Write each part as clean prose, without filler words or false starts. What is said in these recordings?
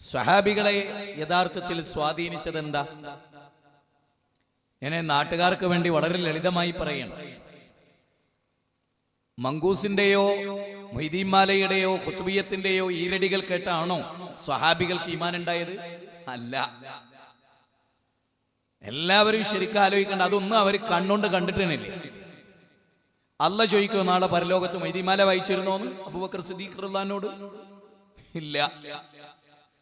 സ്വഹാബികളെ യഥാർത്ഥത്തിൽ സ്വാധീനിച്ചത് എന്താ? ഞാൻ നാട്ടുകാർക്ക് വേണ്ടി വളരെ ലളിതമായി പറയണം. മങ്കൂസിന്റെയോ മൊയ്തീൻമാലയുടെയോ ഖുത്ബിയത്തിന്റെയോ ഈരടികൾ കേട്ടാണോ സ്വഹാബികൾക്ക് ഈമാൻ ഉണ്ടായത്? അല്ല. എല്ലാവരും ശരിക്കും ആലോചിക്കേണ്ട, അതൊന്നും അവർ കണ്ണുകൊണ്ട് കണ്ടിട്ടില്ലേ. അല്ല ചോദിക്കോ നാളെ പരലോകത്ത് മൊയ്തീൻമാല വായിച്ചിരുന്നോന്ന് അബൂബക്കർ സിദ്ദീഖ് റളിയല്ലാഹുവിനോട്? ഇല്ല.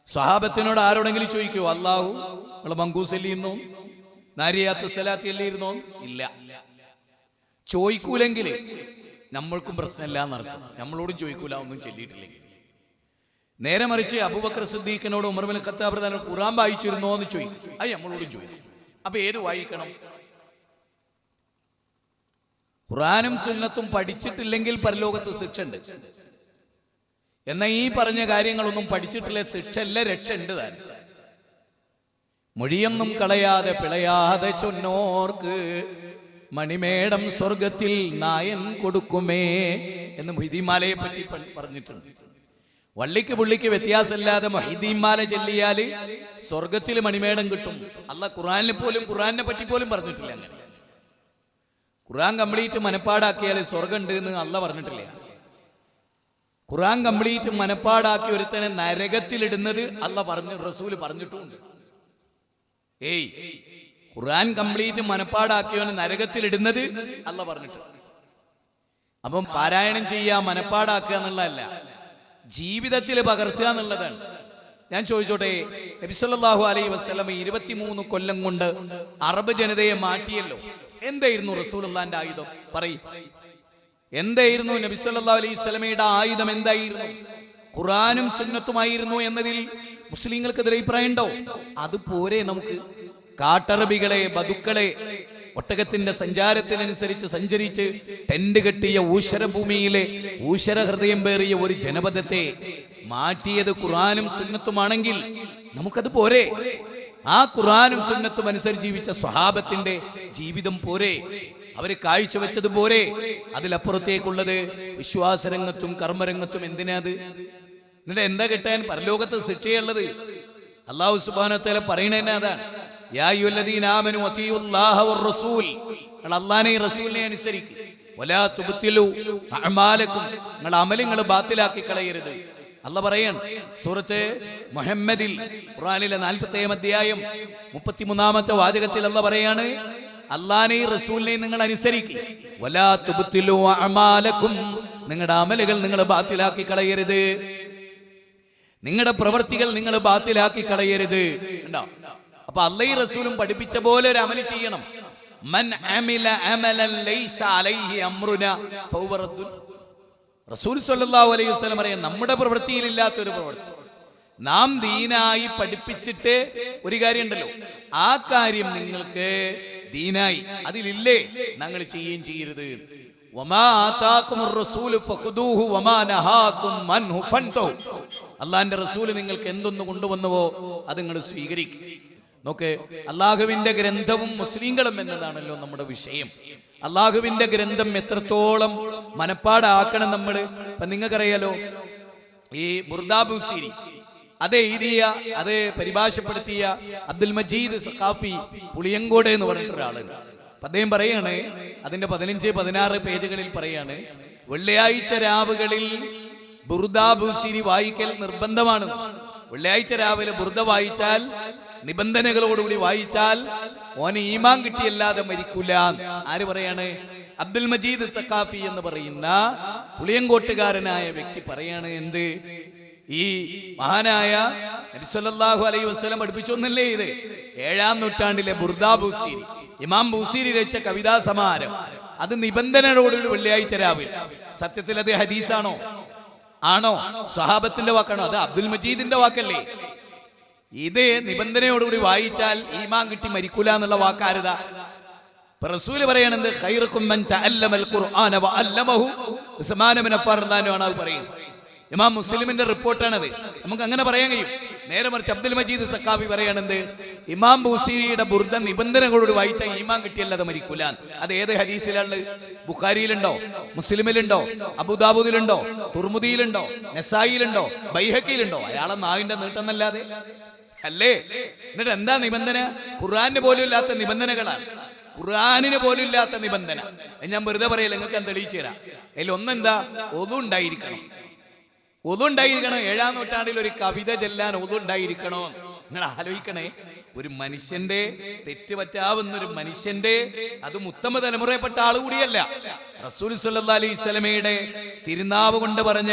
സ്വഹാബത്തിനോട് ആരോടെങ്കിലും ചോദിക്കോ അല്ലാഹു നിങ്ങൾ മങ്കൂസ് അല്ലിയിരുന്നോ, നാരിയാത്ത് സലാത്തി അല്ലിയിരുന്നോ? ഇല്ല. ചോദിക്കൂലെങ്കിൽ നമ്മൾക്കും പ്രശ്നമില്ല എന്നർത്ഥം. നമ്മളോടും ചോദിക്കൂല ഒന്നും ചൊല്ലിയിട്ടില്ലെങ്കിൽ. നേരെ മറിച്ച് അബൂബക്കർ സിദ്ദീഖിനോട് ഉമർ ഇബ്നുൽ ഖത്താബ് റളിയല്ലാഹു അൻഹു ഖുർആൻ വായിച്ചിരുന്നോ എന്ന് ചോദിക്കും. അത് നമ്മളോടും ചോദിക്കും. അപ്പൊ ഏത് വായിക്കണം? ഖുർആനും സുന്നത്തും പഠിച്ചിട്ടില്ലെങ്കിൽ പരലോകത്ത് ശിക്ഷ ഉണ്ട്. എന്നാൽ ഈ പറഞ്ഞ കാര്യങ്ങളൊന്നും പഠിച്ചിട്ടില്ല, ശിക്ഷല്ല, രക്ഷ ഉണ്ട് താൻ. മൊഴിയൊന്നും കളയാതെ പിളയാതെ ചൊന്നോർക്ക് മണിമേടം സ്വർഗത്തിൽ നായൻ കൊടുക്കുമേ എന്ന് മൊയ്തീൻമാലയെ പറ്റി പറഞ്ഞിട്ടുണ്ട്. വള്ളിക്ക് പുള്ളിക്ക് വ്യത്യാസമില്ലാതെ മൊയ്തീൻമാല ചൊല്ലിയാൽ സ്വർഗത്തിൽ മണിമേടം കിട്ടും. അല്ലാഹ് ഖുർആനിൽ പോലും ഖുർആനെ പറ്റി പോലും പറഞ്ഞിട്ടില്ല. അങ്ങനെ ഖുർആൻ കംപ്ലീറ്റ് മനപ്പാടാക്കിയാൽ സ്വർഗം ഉണ്ട് എന്ന് അല്ലാഹ് പറഞ്ഞിട്ടില്ല. ഖുർആൻ കംപ്ലീറ്റ് മനപ്പാടാക്കി ഒരുത്തനെ നരകത്തിലിടുന്നത് അല്ലാഹ് പറഞ്ഞു, റസൂല് പറഞ്ഞിട്ടുമുണ്ട്. ഖുർആൻ കംപ്ലീറ്റ് മനപ്പാടാക്കിയവനെ നരകത്തിലിടുന്നത് അല്ലാഹ് പറഞ്ഞിട്ട്. അപ്പം പാരായണം ചെയ്യുക, മനപ്പാടാക്കുക എന്നുള്ളതല്ല, ജീവിതത്തിൽ പകർത്തുക എന്നുള്ളതാണ്. ഞാൻ ചോദിച്ചോട്ടെ, നബി സല്ലല്ലാഹു അലൈഹി വസല്ലം 23 കൊല്ലം കൊണ്ട് അറബ് ജനതയെ മാറ്റിയല്ലോ. എന്തായിരുന്നു റസൂലുള്ളാഹിന്റെ ആയുധം? പറയും. എന്തായിരുന്നു നബി സല്ലല്ലാഹു അലൈഹി വസല്ലമയുടെ ആയുധം? എന്തായിരുന്നു? ഖുർആനും സുന്നത്തുമായിരുന്നു എന്നതിൽ മുസ്ലിങ്ങൾക്കെതിരെ അഭിപ്രായം ഉണ്ടോ? അതുപോരെ നമുക്ക് കാട്ടറബികളെ, ബദുക്കളെ ഒട്ടകത്തിന്റെ സഞ്ചാരത്തിനനുസരിച്ച് സഞ്ചരിച്ച് ടെന്റ് കെട്ടിയ ഊശരഭൂമിയിലെ ഊശര ഹൃദയം പേറിയ ഒരു ജനപദത്തെ മാറ്റിയത് ഖുർആനും സുന്നത്തുമാണെങ്കിൽ നമുക്കത് പോരെ? ആ ഖുർആനും സുന്നത്തും അനുസരിച്ച് ജീവിച്ച സ്വഹാബത്തിന്റെ ജീവിതം പോരെ? അവര് കാഴ്ചവെച്ചത് പോരെ? അതിലപ്പുറത്തേക്കുള്ളത് വിശ്വാസരംഗത്തും കർമ്മരംഗത്തും എന്തിനാത്? എന്നിട്ട് എന്താ കിട്ടാൻ? പരലോകത്ത് ശിക്ഷയുള്ളത്. അല്ലാഹു സുബ്ഹാനഹു വ തആല പറയുന്നത് അതാണ്, യാ അയ്യുഹല്ലദീന ആമനു അത്തിയുല്ലാഹ വറസൂൽ, നിങ്ങൾ അല്ലാഹുവിനെയും റസൂലിനെയും അനുസരിക്കുക. വലാ തുബ്തിലു അഅമാലക്കും, നിങ്ങൾ അമലുകൾ ബാത്തിലാക്കി കളയരുത്. അല്ലാഹ് പറയാണ് സൂറത്ത് മുഹമ്മദിൽ, ഖുർആനിലെ 40-ാം അധ്യായം 33-ാമത്തെ വാചകത്തിൽ അല്ലാഹ് പറയാണ്, അല്ലാഹുവിനെയും റസൂലിനെയും നിങ്ങൾ അനുസരിക്കുക. വലാ തുബ്തിലു അഅമാലക്കും, നിങ്ങളുടെ അമലുകൾ നിങ്ങൾ ബാത്തിലാക്കി കളയരുത്, നിങ്ങളുടെ പ്രവൃത്തികൾ നിങ്ങൾ ബാത്തിലാക്കി കളയരുത്. കണ്ടോ? അപ്പൊ അല്ലാഹുവും റസൂലും പഠിപ്പിച്ച പോലെ ഒരു അമൽ ചെയ്യണം. മൻ അമില അമലൻ ലൈസ അലൈഹി അംറുനാ ഫഹുവ റദ്ദുൻ. റസൂൽ സ്വല്ലല്ലാഹു അലൈഹി വസല്ലം പറയാൻ, നമ്മുടെ പ്രവൃത്തിയിൽ ഇല്ലാത്തൊരു പ്രവൃത്തി നാം ദീനായി പഠിപ്പിച്ചിട്ട് ഒരു കാര്യം ഉണ്ടല്ലോ, ആ കാര്യം നിങ്ങൾക്ക് ദീനായി അതിലില്ലേ, ഞങ്ങൾ ചെയ്യുകയും ചെയ്യരുത്. വമാ ആതാകുമുർ റസൂലു ഫഖുദൂഹു വമാ നഹാകും അൻഹു ഫൻതഹു. അല്ലാഹുവിന്റെ റസൂൽ നിങ്ങൾക്ക് എന്തൊന്ന് കൊണ്ടുവന്നുവോ അത് നിങ്ങൾ സ്വീകരിക്കും. നോക്ക്, അള്ളാഹുവിന്റെ ഗ്രന്ഥവും മുസ്ലിങ്ങളും എന്നതാണല്ലോ നമ്മുടെ വിഷയം. അള്ളാഹുവിന്റെ ഗ്രന്ഥം എത്രത്തോളം മനപ്പാടാക്കണം നമ്മൾ. ഇപ്പൊ നിങ്ങൾക്കറിയാലോ, ഈ ബുർദാ ബൂസീരി അത് എഴുതിയ, അത് പരിഭാഷപ്പെടുത്തിയ അബ്ദുൽ മജീദ് സഖാഫി പുളിയങ്കോട് എന്ന് പറഞ്ഞിട്ട് ഒരാളാണ്. അദ്ദേഹം പറയാണ്, അതിന്റെ 15-16 പേജുകളിൽ പറയാണ്, വെള്ളിയാഴ്ച രാവുകളിൽ ബുർദാ ബൂസീരി വായിക്കൽ നിർബന്ധമാണ്. വെള്ളിയാഴ്ച രാവിലെ ബുർദ വായിച്ചാൽ, നിബന്ധനകളോടുകൂടി വായിച്ചാൽ ഓന് ഈമാൻ കിട്ടിയല്ലാതെ മരിക്കൂല. ആര് പറയാണ്? അബ്ദുൽ മജീദ് സഖാഫി എന്ന് പറയുന്ന പുളിയങ്കോട്ടുകാരനായ വ്യക്തി പറയാണ്. എന്ത്? ഈ മഹാനായ നബി സല്ലല്ലാഹു അലൈഹി വസല്ലം പഠിപ്പിച്ചൊന്നല്ലേ ഇത്? 7-ാം നൂറ്റാണ്ടിലെ ബുർദാ ബൂസീരി, ഇമാം ബൂസീരി രചിച്ച കവിതാ സമാഹാരം, അത് നിബന്ധനകളോടുകൂടി വെള്ളിയാഴ്ച രാവിലെ. സത്യത്തിൽ അത് ഹദീസാണോ? ആണോ? സഹാബത്തിന്റെ വാക്കാണോ? അത് അബ്ദുൽ മജീദിന്റെ വാക്കല്ലേ? ഇത് നിബന്ധനയോടുകൂടി വായിച്ചാൽ ഈമാൻ കിട്ടി മരിക്കൂല എന്നുള്ള വാക്കാരുതാ? റസൂല് പറയണത് ഖൈറുക്കും മൻ തഅല്ലമൽ ഖുർആന വഅല്ലമഹു. ഉസ്മാൻ ഇബ്നു അഫ്ഫാൻ റളിയല്ലാഹു അൻഹു പറയും. ഇമാം മുസ്ലിമിന്റെ റിപ്പോർട്ടാണത്. നമുക്ക് അങ്ങനെ പറയാൻ കഴിയും. നേരെ മറിച്ച് അബ്ദുൽ മജീദ് സഖാഫി പറയാണെന്ത്, ഇമാം ബൂസീരിയുടെ ബുർദ നിബന്ധനകളോട് വായിച്ചാൽ ഈമാൻ കിട്ടിയല്ലാതെ മരിക്കൂല. അത് ഏത് ഹദീസിലാണ്? ബുഖാരിയിലുണ്ടോ, മുസ്ലിമിലുണ്ടോ, അബൂദാവൂദിലുണ്ടോ, തുർമുദിയിലുണ്ടോ, നസായിലുണ്ടോ, ബൈഹക്കിയിലുണ്ടോ? അയാളെ നാവിന്റെ നീട്ടെന്നല്ലാതെ അല്ലേ? എന്നിട്ട് എന്താ നിബന്ധന? ഖുർആന് പോലും ഇല്ലാത്ത നിബന്ധനകളാണ്. ഖുർആനിന് പോലും ഇല്ലാത്ത നിബന്ധന. ഞാൻ വെറുതെ പറയല്ല, നിങ്ങൾക്ക് ഞാൻ തെളിയിച്ചു തരാം. അതിൽ ഒന്നെന്താ? ഒതു ഉണ്ടായിരിക്കണം. 7-ാം നൂറ്റാണ്ടിൽ ഒരു കവിത ചെല്ലാൻ ഒതു ഉണ്ടായിരിക്കണോ? നിങ്ങൾ ആലോചിക്കണേ, ഒരു മനുഷ്യന്റെ തെറ്റ് പറ്റാവുന്ന ഒരു മനുഷ്യന്റെ, അതും ഉത്തമ തലമുറയിൽപ്പെട്ട ആൾ കൂടിയല്ല, റസൂൽ സല്ലല്ലാഹു അലൈഹി വസല്ലമയുടെ തിരുനാവ് കൊണ്ട് പറഞ്ഞ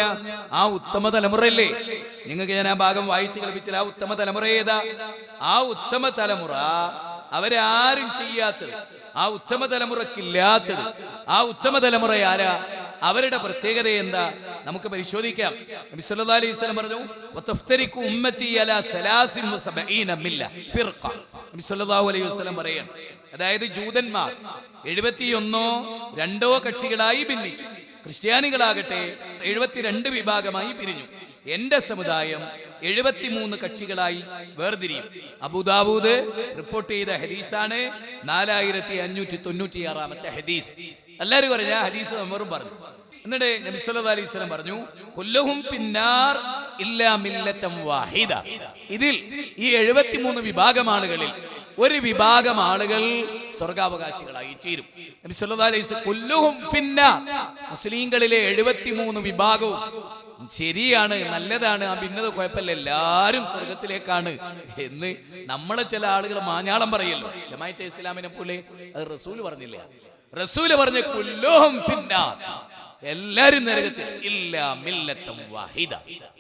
ആ ഉത്തമ തലമുറയല്ലേ? നിങ്ങൾക്ക് ഞാൻ ആ ഭാഗം വായിച്ച് കേൾപ്പിച്ചില്ല. ആ ഉത്തമ തലമുറ ഏതാ? ആ ഉത്തമ തലമുറ അവരാരും ചെയ്യാത്തത്, ആ ഉത്തമ തലമുറക്കില്ലാത്തത്, ആ ഉത്തമ തലമുറ ആരാ? അവരുടെ പ്രത്യേകത എന്താ? നമുക്ക് പരിശോധിക്കാം. നബി സല്ലല്ലാഹു അലൈഹി വസല്ലം പറഞ്ഞു, വതഫ്തരികു ഉമ്മത്തി അലാ 73 മില്ല ഫിർഖ. നബി സല്ലല്ലാഹു അലൈഹി വസല്ലം പറയാൻ, അതായത് ജൂതന്മാർ 71-2 കക്ഷികളായി ഭിന്നിച്ചു. ക്രിസ്ത്യാനികളാകട്ടെ 72 വിഭാഗമായി പിരിഞ്ഞു. എന്റെ സമുദായം 73 കക്ഷികളായി വേർതിരിയും. അബൂദാവൂദ് റിപ്പോർട്ട് ചെയ്ത ഹദീസാണ് 4596 ഹദീസ്. എല്ലാവരും പറഞ്ഞു, ഞാൻ ഹദീസ് നമ്മളും പറഞ്ഞു. എന്നിട്ട് നബി സല്ലല്ലാഹു അലൈഹി വസല്ലം പറഞ്ഞു, കുല്ലുഹും ഫിന്നാർ ഇല്ലാ മില്ലതൻ വാഹിദ. ഇതിൽ ഈ 73 വിഭാഗം ആളുകളിൽ ഒരു വിഭാഗം ആളുകൾ സ്വർഗാവകാശികളായി തീരും. നബി സല്ലല്ലാഹു അലൈഹി വസല്ലം കുല്ലുഹും ഫിന്നാർ, മുസ്ലിംകളിലെ 73 വിഭാഗവും ശരിയാണ്, നല്ലതാണ്, ആ ഭിന്നത കുഴപ്പമില്ല, എല്ലാരും സ്വർഗത്തിലേക്കാണ് എന്ന് നമ്മളെ ചില ആളുകൾ മാഞ്ഞാളം പറയല്ലോ. ജമാഅത്തെ ഇസ്ലാമിനെ പോലെ അത് റസൂല് പറഞ്ഞില്ല. റസൂല് പറഞ്ഞ കുല്ലുഹും ഫിന്നാർ, എല്ലാരും നരകത്തിൽ, ഇല്ലാ മില്ലതൻ വാഹിദ,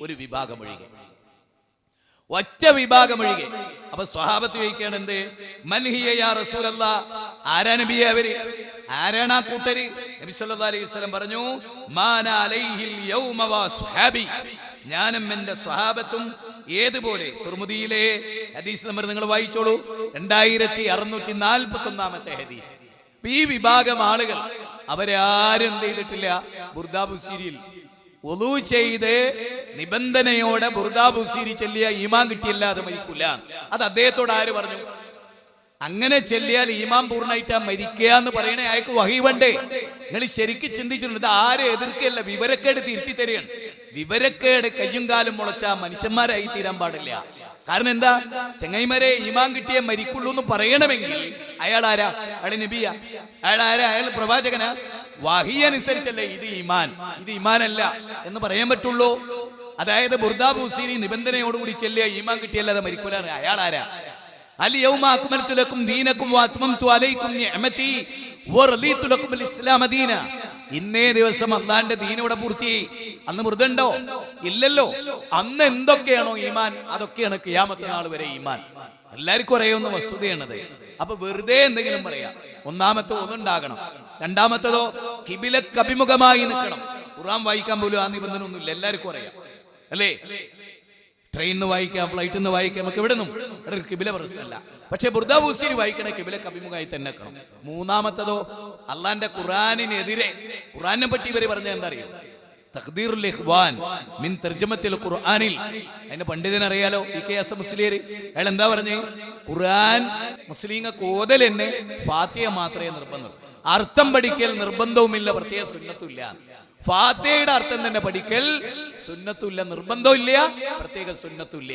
ഒരു വിഭാഗം ഒഴികെ, ഒറ്റ വിഭാഗം ഒഴികെ. അപ്പൊ സ്വഹാബത്ത് ചോദിക്കുകയാണ്, എന്ത് മൻഹിയ യാ റസൂലല്ലാഹ്, ആരാ നബിയെ അവര്, ആരാണ് ആ കൂട്ടര്? നബി സല്ലല്ലാഹു അലൈഹി വസല്ലം പറഞ്ഞു, മാന അലൈഹിൽ യൗമ വസ്ഹാബി, ഞാനും എന്റെ സ്വഹാബത്തും ഏതുപോലെ. തുർമുദിയിലെ ഹദീസ് നമ്പർ നിങ്ങൾ വായിച്ചോളൂ, 2641 ഹദീസ്. ഈ വിഭാഗം ആളുകൾ അവരാരും എന്ത് ചെയ്തിട്ടില്ല? ബുർദാ ബുസീരിയിൽ ഒളു ചെയ്ത് നിബന്ധനയോടെ ബുർദാ ബുസീരി ചെല്ലിയ ഈമാൻ കിട്ടിയല്ലാതെ മരിക്കൂല. അത് അദ്ദേഹത്തോട് ആര് പറഞ്ഞു? അങ്ങനെ ചെല്ലിയാൽ ഈമാൻ പൂർണ്ണമായിട്ടാ മരിക്കുക എന്ന് പറയണേ അയാൾക്ക് വഹി വേണ്ടേ? നിങ്ങൾ ശരിക്കും ചിന്തിച്ചിട്ടുണ്ട്. ഇത് ആരെ എതിർക്കല്ല, വിവരക്കേട് തിരുത്തി തരികയാണ്. വിവരക്കേട് കയ്യും കാലും മുളച്ച മനുഷ്യന്മാരായി തീരാൻ പാടില്ല. കാരണം എന്താ? ചെങ്ങൈമാരെ ഈമാൻ കിട്ടിയേ മരിക്കുള്ളൂ എന്ന് പറയണമെങ്കിൽ അയാൾ ആരാ? അയാൾ നബിയാ? അയാൾ ആരാ? അയാൾ പ്രവാചകനാ? വഹി അനുസരിച്ചല്ലേ ഇത് ഈമാൻ, ഇത് ഈമാനല്ല എന്ന് പറയാൻ പറ്റുള്ളൂ. അതായത് ബുർദാ ബുസീരി നിബന്ധനയോടുകൂടി ചെല്ലിയ ഈമാൻ കിട്ടിയല്ലാതെ മരിക്കൂല. അയാൾ ആരാ? അൽ യൗമ അക്മൽതു ലക്കും ദീനക്കും വഅത്മംതു അലൈക്കും നിഅമതി വറദീതു ലക്കും അൽ ഇസ്ലാമ ദീന. ഇന്നേ ദിവസം അല്ലാഹുവിന്റെ ദീൻ ഇവിടെ പൂർത്തിയായി. അന്ന് മൃദുണ്ടോ? ഇല്ലല്ലോ. അന്ന് എന്തൊക്കെയാണോ ഈമാൻ, അതൊക്കെയാണ് ഖിയാമത്ത് നാൾ വരെ ഈമാൻ. എല്ലാവർക്കും അറിയാവുന്ന വസ്തുതയാണത്. അപ്പൊ വെറുതെ എന്തെങ്കിലും പറയാം. ഒന്നാമത്തെ ഒന്നുണ്ടാകണം. രണ്ടാമത്തതോ കിബിലക്ക് അഭിമുഖമായി നിൽക്കണം. ഖുർആൻ വായിക്കാൻ പോലും ആ നിബന്ധന ഒന്നുമില്ല, എല്ലാവർക്കും അറിയാം അല്ലേ? ട്രെയിനിൽ നിന്ന് വായിക്കാം, ഫ്ലൈറ്റിൽ നിന്ന് വായിക്കാം, നമുക്ക് ഇവിടെ നിന്നും ഇവിടെ കിബില പ്രശ്നമല്ല. പക്ഷെ ബുർദാ ബുസീരി വായിക്കണേ കിബിലക്ക് അഭിമുഖമായി തന്നെ നിൽക്കണം. മൂന്നാമത്തതോ അള്ളാന്റെ ഖുർആനിനെതിരെ, ഖുർആനെ പറ്റി ഇവര് പറഞ്ഞ എന്താ അറിയോ? തഖ്ദീറുൽ ഇഖ്വാൻ മിൻ തർജമത്തിൽ ഖുർആനിൽ. അതിന്റെ പണ്ഡിതനെ അറിയാലോ, ഇ.കെ.എസ്. മുസ്ലിയർ. അയാൾ എന്താ പറഞ്ഞേ? ഖുർആൻ മുസ്ലിങ്ങൾക്ക് ഓതൽ തന്നെ ഫാത്തിഹ മാത്രമേ നിർബന്ധം, അർത്ഥം പഠിക്കൽ നിർബന്ധവുമില്ല, പ്രത്യേക സുന്നത്തുമില്ല. ഫാത്തിഹയുടെ അർത്ഥം തന്നെ പഠിക്കൽ സുന്നത്തുമില്ല, നിർബന്ധമില്ല, പ്രത്യേക സുന്നത്തുമില്ല.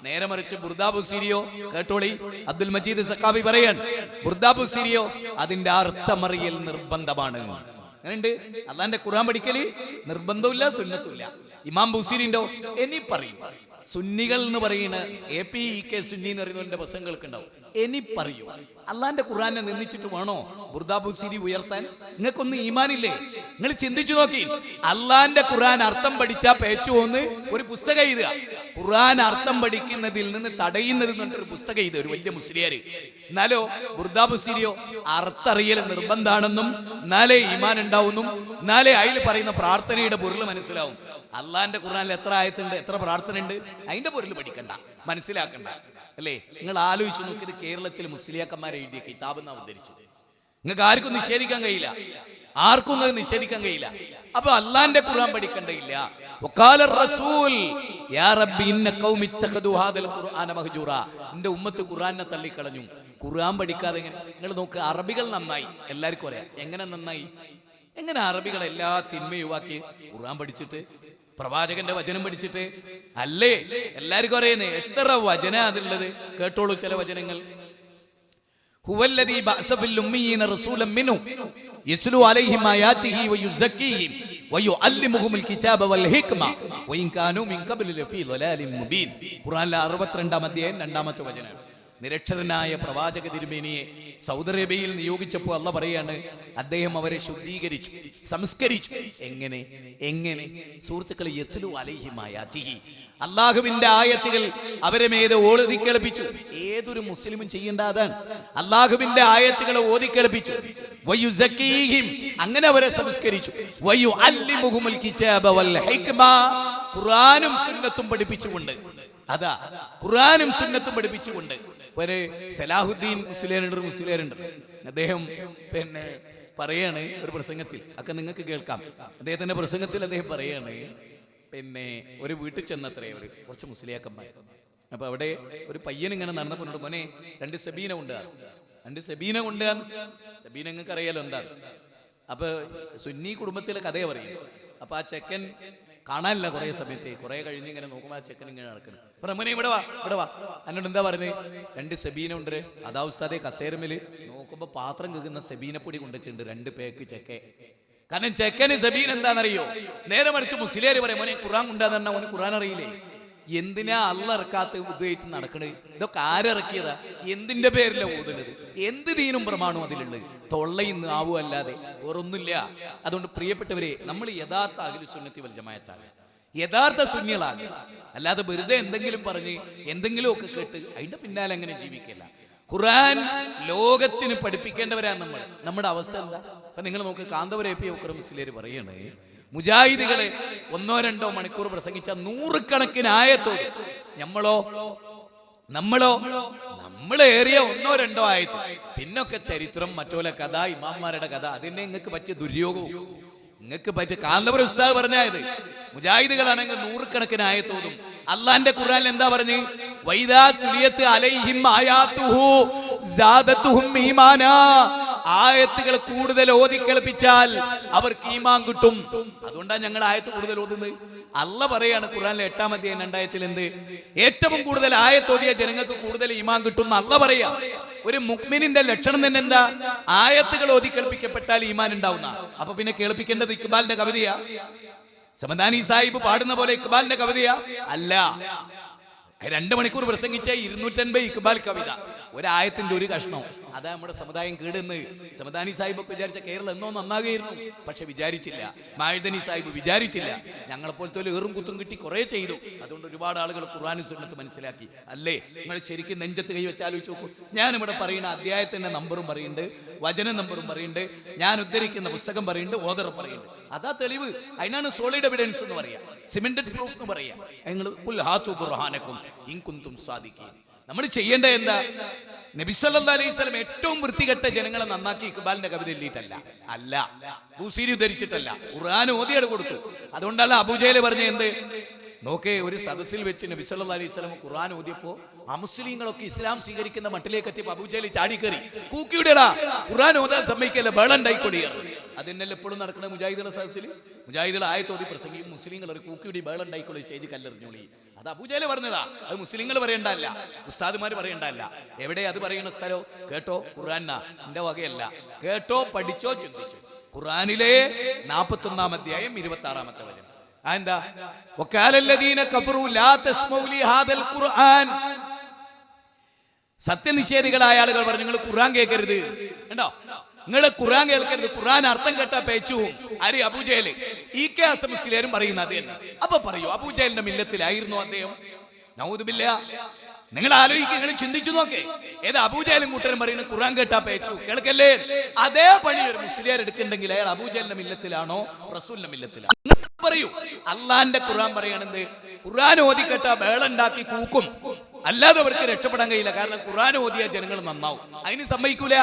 നേരെ മറിച്ച് ബുർദാ ബുസീരിയോ കേട്ടോളി, അബ്ദുൽ മജീദ് സഖാഫി പറയാൻ, ബുർദാ ബുസീരിയോ അതിന്റെ അർത്ഥം അറിയൽ നിർബന്ധമാണ്. അങ്ങനെയുണ്ട്. അള്ളാന്റെ ഖുർആൻ പഠിക്കല് നിർബന്ധമില്ല, സുന്നത്തുമില്ല. ഇമാം ബുസീരിന്റെ ഇനി പറയും. സുന്നികൾ എന്ന് പറയുന്ന APEK സുന്നി എന്ന് പറയുന്നതിന്റെ പ്രസംഗങ്ങൾക്ക് ഉണ്ടാവും. ഇനി പറയൂ, അള്ളാന്റെ ഖുർആനെ നിന്ദിച്ചിട്ട് വേണോ ബുർദാ ബുസീരി ഉയർത്താൻ? നിങ്ങൾക്കൊന്നും ഈമാനില്ലേ? നിങ്ങൾ ചിന്തിച്ചു നോക്കി. അള്ളാന്റെ ഖുർആൻ അർത്ഥം പഠിച്ചാ പേച്ചു പോന്ന് ഒരു പുസ്തകം എഴുതുക. ഖുർആൻ അർത്ഥം പഠിക്കുന്നതിൽ നിന്ന് തടയുന്നത് എന്നിട്ടൊരു പുസ്തകം എഴുതുക ഒരു വലിയ മുസ്ലിയാര്. എന്നാലോ ബുർദാ ബുസീരിയോ അർത്ഥറിയൽ നിർബന്ധാണെന്നും എന്നാലേ ഈമാൻ ഉണ്ടാവുന്നും എന്നാലേ അതിൽ പറയുന്ന പ്രാർത്ഥനയുടെ പൊരുൾ മനസ്സിലാവും. അള്ളാന്റെ ഖുർആനിൽ എത്ര ആയത്തുണ്ട്, എത്ര പ്രാർത്ഥന ഉണ്ട്, അതിന്റെ പൊരുൾ പഠിക്കണ്ട, മനസ്സിലാക്കണ്ട അല്ലേ? നിങ്ങൾ ആലോചിച്ച് നോക്കി. ഇത് കേരളത്തിൽ മുസ്ലിയാക്കന്മാരെ എഴുതിയ കിതാബ് എന്നാ ഉദ്ധരിച്ചത്. നിങ്ങൾക്ക് ആർക്കും നിഷേധിക്കാൻ കഴിയില്ല, ആർക്കും നിഷേധിക്കാൻ കഴിയില്ല. അപ്പൊ അള്ളാന്റെ ഖുർആൻ പഠിക്കണ്ടയില്ല. വഖാല റസൂൽ യാ റബ്ബി ഇന്ന ഖൗമി ഇത്തഖദു ഹാദൽ ഖുർആന മഹ്ജൂറ, എന്റെ ഉമ്മത്ത് ഖുർആനെ തള്ളിക്കളഞ്ഞു. ഖുർആൻ പഠിക്കാതെ എങ്ങനെ? നിങ്ങൾ നോക്ക്, അറബികൾ നന്നായി, എല്ലാവർക്കും അറിയാം. എങ്ങനെ നന്നായി? എങ്ങനെ അറബികൾ എല്ലാ തിന്മയും ഒഴിവാക്കി? ഖുർആൻ പഠിച്ചിട്ട്, പ്രവാചകന്റെ വചനം പഠിച്ചിട്ട് അല്ലേ? എല്ലാവർക്കും അറിയുന്നേ. എത്ര വചന അതിലുള്ളത് കേട്ടോളൂ. ചില വചനങ്ങൾ: ഹുവല്ലദീ ബഅസ ഫിൽ ഉമ്മീന റസൂലൻ മിൻഹും യസ്ലു അലൈഹിം ആയാതിഹി വയുസക്കിഹിം വയുഅല്ലിമുഹുൽ കിതാബ വൽ ഹിക്മ വഇൻ കാനൂ മിൻ ഖബ്ലി ലഫീ ളലാലിൻ മുബീൻ. ഖുർആനിലെ 62-ാം അധ്യായം 2-ാമത്തെ വചനം. നിരക്ഷരനായ പ്രവാചക തിരുമേനിയെ സൗദി അറേബ്യയിൽ നിയോഗിച്ചപ്പോൾ അല്ലാഹ് പറയാണ്, അദ്ദേഹം അവരെ ശുദ്ധീകരിച്ചു, സംസ്കരിച്ചു. എങ്ങനെ സുഹൃത്തുക്കളെ? യത്ലു അലൈഹിം ആയാതിഹി, അള്ളാഹുവിന്റെ ആയത്തുകൾ അവരെ മേതെ ഓതി കേൾപ്പിച്ചു. ഏതൊരു മുസ്ലിമും ചെയ്യേണ്ട അതാണ്. അള്ളാഹുവിന്റെ ആയത്തുകൾ ഓതി കേൾപ്പിച്ചു. വയുസക്കീഹിം, അങ്ങനെ അവരെ സംസ്കരിച്ചു. വയുഅല്ലിമുഹുൽ കിതാബ വൽ ഹിക്മ, ഖുർആനും സുന്നത്തും പഠിപ്പിച്ചുകൊണ്ട്. അതാ, ഖുർആനും സുന്നത്തും പഠിപ്പിച്ചുകൊണ്ട്. ഒരു സലാഹുദ്ദീൻ മുസ്ലിയാരുണ്ട്. അദ്ദേഹം പറയാണ് ഒരു പ്രസംഗത്തിൽ, ഒക്കെ നിങ്ങൾക്ക് കേൾക്കാം. അദ്ദേഹത്തിന്റെ പ്രസംഗത്തിൽ അദ്ദേഹം പറയാണ്, ഒരു വീട്ടിൽ ചെന്നത്രേ അവർ കുറച്ച് മുസ്ലിയാക്കന്മാർ. അപ്പൊ അവിടെ ഒരു പയ്യൻ ഇങ്ങനെ നടന്നപ്പോൾ, മോനെ 2 സബീന ഉണ്ട്. സബീന നിങ്ങൾക്ക് അറിയാലോ എന്താണ്. അപ്പൊ സുന്നി കുടുംബത്തിലെ കഥയെ പറയും. അപ്പൊ ആ ചെക്കൻ കാണാനില്ല കുറെ സമയത്ത്. കുറെ കഴിഞ്ഞ് ഇങ്ങനെ നോക്കുമ്പോൾ ആ ചെക്കൻ ഇങ്ങനെ നടക്കുന്നു. അപ്പൊ മോനെ ഇവിടെ വാ. എന്നോട് എന്താ പറഞ്ഞത്? 2 സബീന ഉണ്ട്. അതാ ഉസ്താദെ കസേരമേല് നോക്കുമ്പോ പാത്രം കേൾക്കുന്ന സബീനപ്പൊടി കൊണ്ടുവച്ചിട്ടുണ്ട് 2 പേക്ക് ചെക്കെ. കാരണം ചെക്കന് സബീൻ എന്താണെന്നറിയോ? നേരെ മറിച്ച് മുസ്ലിയാർ പറയും, മോനെ ഖുർആൻ കൊണ്ടാന്ന് പറഞ്ഞാൽ മോനെ ഖുർആൻ അറിയില്ലേ? എന്തിനാ അള്ളാഹ് ഇറക്കാത്ത ഉദ്ദേശിച്ച് നടക്കണത്? ഇതൊക്കെ ആരിറക്കിയതാ? എന്തിന്റെ പേരില ഓതുന്നത്? എന്ത് ദീനും പ്രമാണവും അതിലുള്ളത്? തൊള്ളയിന്ന് ആവും അല്ലാതെ വേറൊന്നുമില്ല. അതുകൊണ്ട് പ്രിയപ്പെട്ടവരെ, നമ്മൾ യഥാർത്ഥ അഹ്ലു സുന്നത്തി വൽ ജമാഅത്താണ്, യഥാർത്ഥ സുന്നികളാണ്. അല്ലാതെ വെറുതെ എന്തെങ്കിലും പറഞ്ഞ് എന്തെങ്കിലും ഒക്കെ കേട്ട് അതിന്റെ പിന്നാലെ അങ്ങനെ ജീവിക്കില്ല. ഖുർആൻ ലോകത്തിന് പഠിപ്പിക്കേണ്ടവരാണ് നമ്മൾ. നമ്മുടെ അവസ്ഥ എന്താ? അപ്പൊ നിങ്ങൾ നോക്ക്, കാന്തപുരം മുസ്ലിയാർ പറയണേ, മുജാഹിദുകളെ 1-2 മണിക്കൂർ പ്രസംഗിച്ച 100 കണക്കിന് ആയത്തോട് നമ്മളേറിയ 1-2 ആയത്ത്, പിന്നൊക്കെ ചരിത്രം, മറ്റോലെ കഥ, ഇമാംമാരുടെ കഥ. അതിനെ നിങ്ങൾക്ക് പറ്റിയ ദുര്യോഗവും നിങ്ങൾക്ക് പറ്റിയ. കാന്തപുരം ഉസ്താദ് പറഞ്ഞത് മുജാഹിദുകളാണെങ്കിൽ 100 കണക്കിന് ആയത്തോതും. അള്ളാന്റെ ഖുർആനിൽ എന്താ പറഞ്ഞു? വൈദാ തുലിയത്ത് അലൈഹിം ആയാതുഹു സാദതുഹും ഈമാനാ, ആയത്തുകൾ കൂടുതൽ ഓതി കേൾപ്പിച്ചാൽ അവർക്ക് ഈമാൻ കിട്ടും. അതുകൊണ്ടാണ് ഞങ്ങൾ ആയത്ത് കൂടുതൽ ഓതുന്നത്. അള്ളാഹ് പറയാണ് ഖുർആനിലെ 8-ാം അധ്യായം 2-ായത്തിൽ എന്ത്? ഏറ്റവും കൂടുതൽ ആയത്തോതിയ ജനങ്ങൾക്ക് കൂടുതൽ ഈമാൻ കിട്ടും എന്ന് അള്ളാഹ് പറയാ. ഒരു മുഅ്മിനിന്റെ ലക്ഷണം തന്നെ എന്താ? ആയത്തുകൾ ഓതി കേൾപ്പിക്കപ്പെട്ടാൽ ഈമാൻ ഉണ്ടാവുന്ന. അപ്പൊ പിന്നെ കേൾപ്പിക്കേണ്ടത് ഇക്ബാലിന്റെ കവിതയാ? സമദാനി സാഹിബ് പാടുന്ന പോലെ ഇക്ബാലിന്റെ കവിതയാ? അല്ല. 2 മണിക്കൂർ പ്രസംഗിച്ച 250 ഇക്ബാൽ കവിത, ഒരായത്തിന്റെ ഒരു കഷ്ണം. അതാ നമ്മുടെ സമുദായം കേടുന്ന്. സമദാനി സാഹിബൊക്കെ വിചാരിച്ച കേരളം എന്നോ നന്നാകുമായിരുന്നു. പക്ഷെ വിചാരിച്ചില്ല. മായുദനി സാഹിബ് വിചാരിച്ചില്ല. ഞങ്ങളെപ്പോലത്തെ ഏറും കുത്തും കിട്ടി കുറെ ചെയ്തു. അതുകൊണ്ട് ഒരുപാട് ആളുകൾ ഖുർആനും സുന്നത്തും മനസ്സിലാക്കി. അല്ലേ? നിങ്ങൾ ശരിക്കും നെഞ്ചത്ത് കൈ വെച്ച് ആലോചിച്ച് നോക്കൂ. ഞാനിവിടെ പറയുന്ന അധ്യായത്തിന്റെ നമ്പറും പറയുന്നുണ്ട്, വചന നമ്പറും പറയുന്നുണ്ട്, ഞാൻ ഉദ്ധരിക്കുന്ന പുസ്തകം പറയുന്നുണ്ട്, ഓദർ പറയുന്നുണ്ട്. അതാ തെളിവ്. അതിനാണ് സോളിഡ് എവിഡൻസ് എന്ന് പറയാ, സിമെന്റഡ് പ്രൂഫ് എന്ന് പറയാ. നിങ്ങൾ ഖുൽ ഹാതു ബുർഹാനക്കും ഇൻ കുൻതും സാദിഖീൻ. നമ്മൾ ചെയ്യേണ്ടത് എന്താ? നബി സല്ലല്ലാഹു അലൈഹി വസല്ലം ഏറ്റവും വൃത്തികെട്ട ജനങ്ങളെ നന്നാക്കി ഇക്ബാലിന്റെ കവിത എഴുതിയിട്ടല്ല, അല്ല ബൂസീരി ഉദ്ധരിച്ചിട്ടല്ല, ഖുർആൻ ഓതിയത് കൊടുത്തു. അതുകൊണ്ടല്ല അബൂജഹൽ പറഞ്ഞ എന്ത്? നോക്കേ, ഒരു സദസ്സിൽ വെച്ച് നബി സല്ലല്ലാഹു അലൈഹി വസല്ലം ഖുർആൻ ഓതിയപ്പോ അമുസ്ലിങ്ങളൊക്കെ ഇസ്ലാം സ്വീകരിക്കുന്ന മട്ടിലേക്ക് എത്തിയപ്പോൾ അബൂജഹൽ ചാടിക്കറി കൂക്കിയുടെടാ, ഖുർആൻ ഓതാൻ സമ്മതിക്കല്ല, ബേളുണ്ടായിക്കൊടിയാണ്. അതെന്നല്ല എപ്പോഴും നടക്കുന്ന മുജാഹിദുകളുടെ സദസ്സിൽ. മുജാഹിദുകൾ ആയത്തോതി പ്രസംഗിക്കും, മുസ്ലിങ്ങൾ ഒരു കൂക്കിയുടെ ബേളുണ്ടായിക്കൊള്ളി, സ്റ്റേജ് കല്ലെറിഞ്ഞോളി. അത് അബൂജഹൽ പറഞ്ഞതാ, അത് മുസ്ലിങ്ങൾ പറയണ്ടല്ല, ഉസ്താദുമാര് പറയണ്ടല്ല. എവിടെ അത് പറയുന്ന സ്ഥലോ? കേട്ടോ, ഖുർആൻ എന്റെ വകയല്ല, കേട്ടോ, പഠിച്ചോ, ചിന്തിച്ചോ. ഖുർആനിലെ 41-ാം അധ്യായം 26-ാമത്തെ വചനം. എന്താ? വഖാലല്ലദീന കഫറു ലാ തസ്മഉ ലിഹാദൽ ഖുർആൻ. സത്യനിഷേധികളായ ആളുകൾ പറഞ്ഞു, നിങ്ങൾ ഖുർആൻ കേൾക്കരുത്. കണ്ടോ? നിങ്ങൾ ഖുർആൻ കേൾക്കരുത്, ഖുർആൻ അർത്ഥം കേട്ടാ പേച്ചുവും. ആര്? അബൂജഹൽ. ഇ.കെ. ഹസൻ മുസ്ലിയാരും പറയുന്നത് അത് തന്നെ. അപ്പൊ പറയൂ, അബൂജഹലിന്റെ മില്ലത്തിലായിരുന്നു അദ്ദേഹം? നഊദു ബില്ലാഹ്. നിങ്ങൾ ആലോചിക്കുക, നിങ്ങൾ ചിന്തിച്ചു നോക്കേ. ഏത് അബൂജഹലും കൂട്ടരും പറയുന്നത് ഖുർആൻ കേട്ടാ പേച്ചു, കേൾക്കല്ലേ? അതേ പണി ഒരു മുസ്ലിയാർ എടുക്കുന്നുണ്ടെങ്കിൽ അയാൾ അബൂജഹലിന്റെ മില്ലത്തിലാണോ റസൂലിന്റെ മില്ലത്തിലാണോ? പറയൂ. അള്ളാന്റെ ഖുർആൻ പറയണെന്ത്? ഖുർആൻ ഓതി കേട്ടാ ബേളുണ്ടാക്കി കൂക്കും, അല്ലാതെ അവർക്ക് രക്ഷപ്പെടാൻ കഴിയില്ല. കാരണം ഖുർആൻ ഓതിയ ജനങ്ങൾ നന്നാവും. അതിന് സമ്മതിക്കൂല.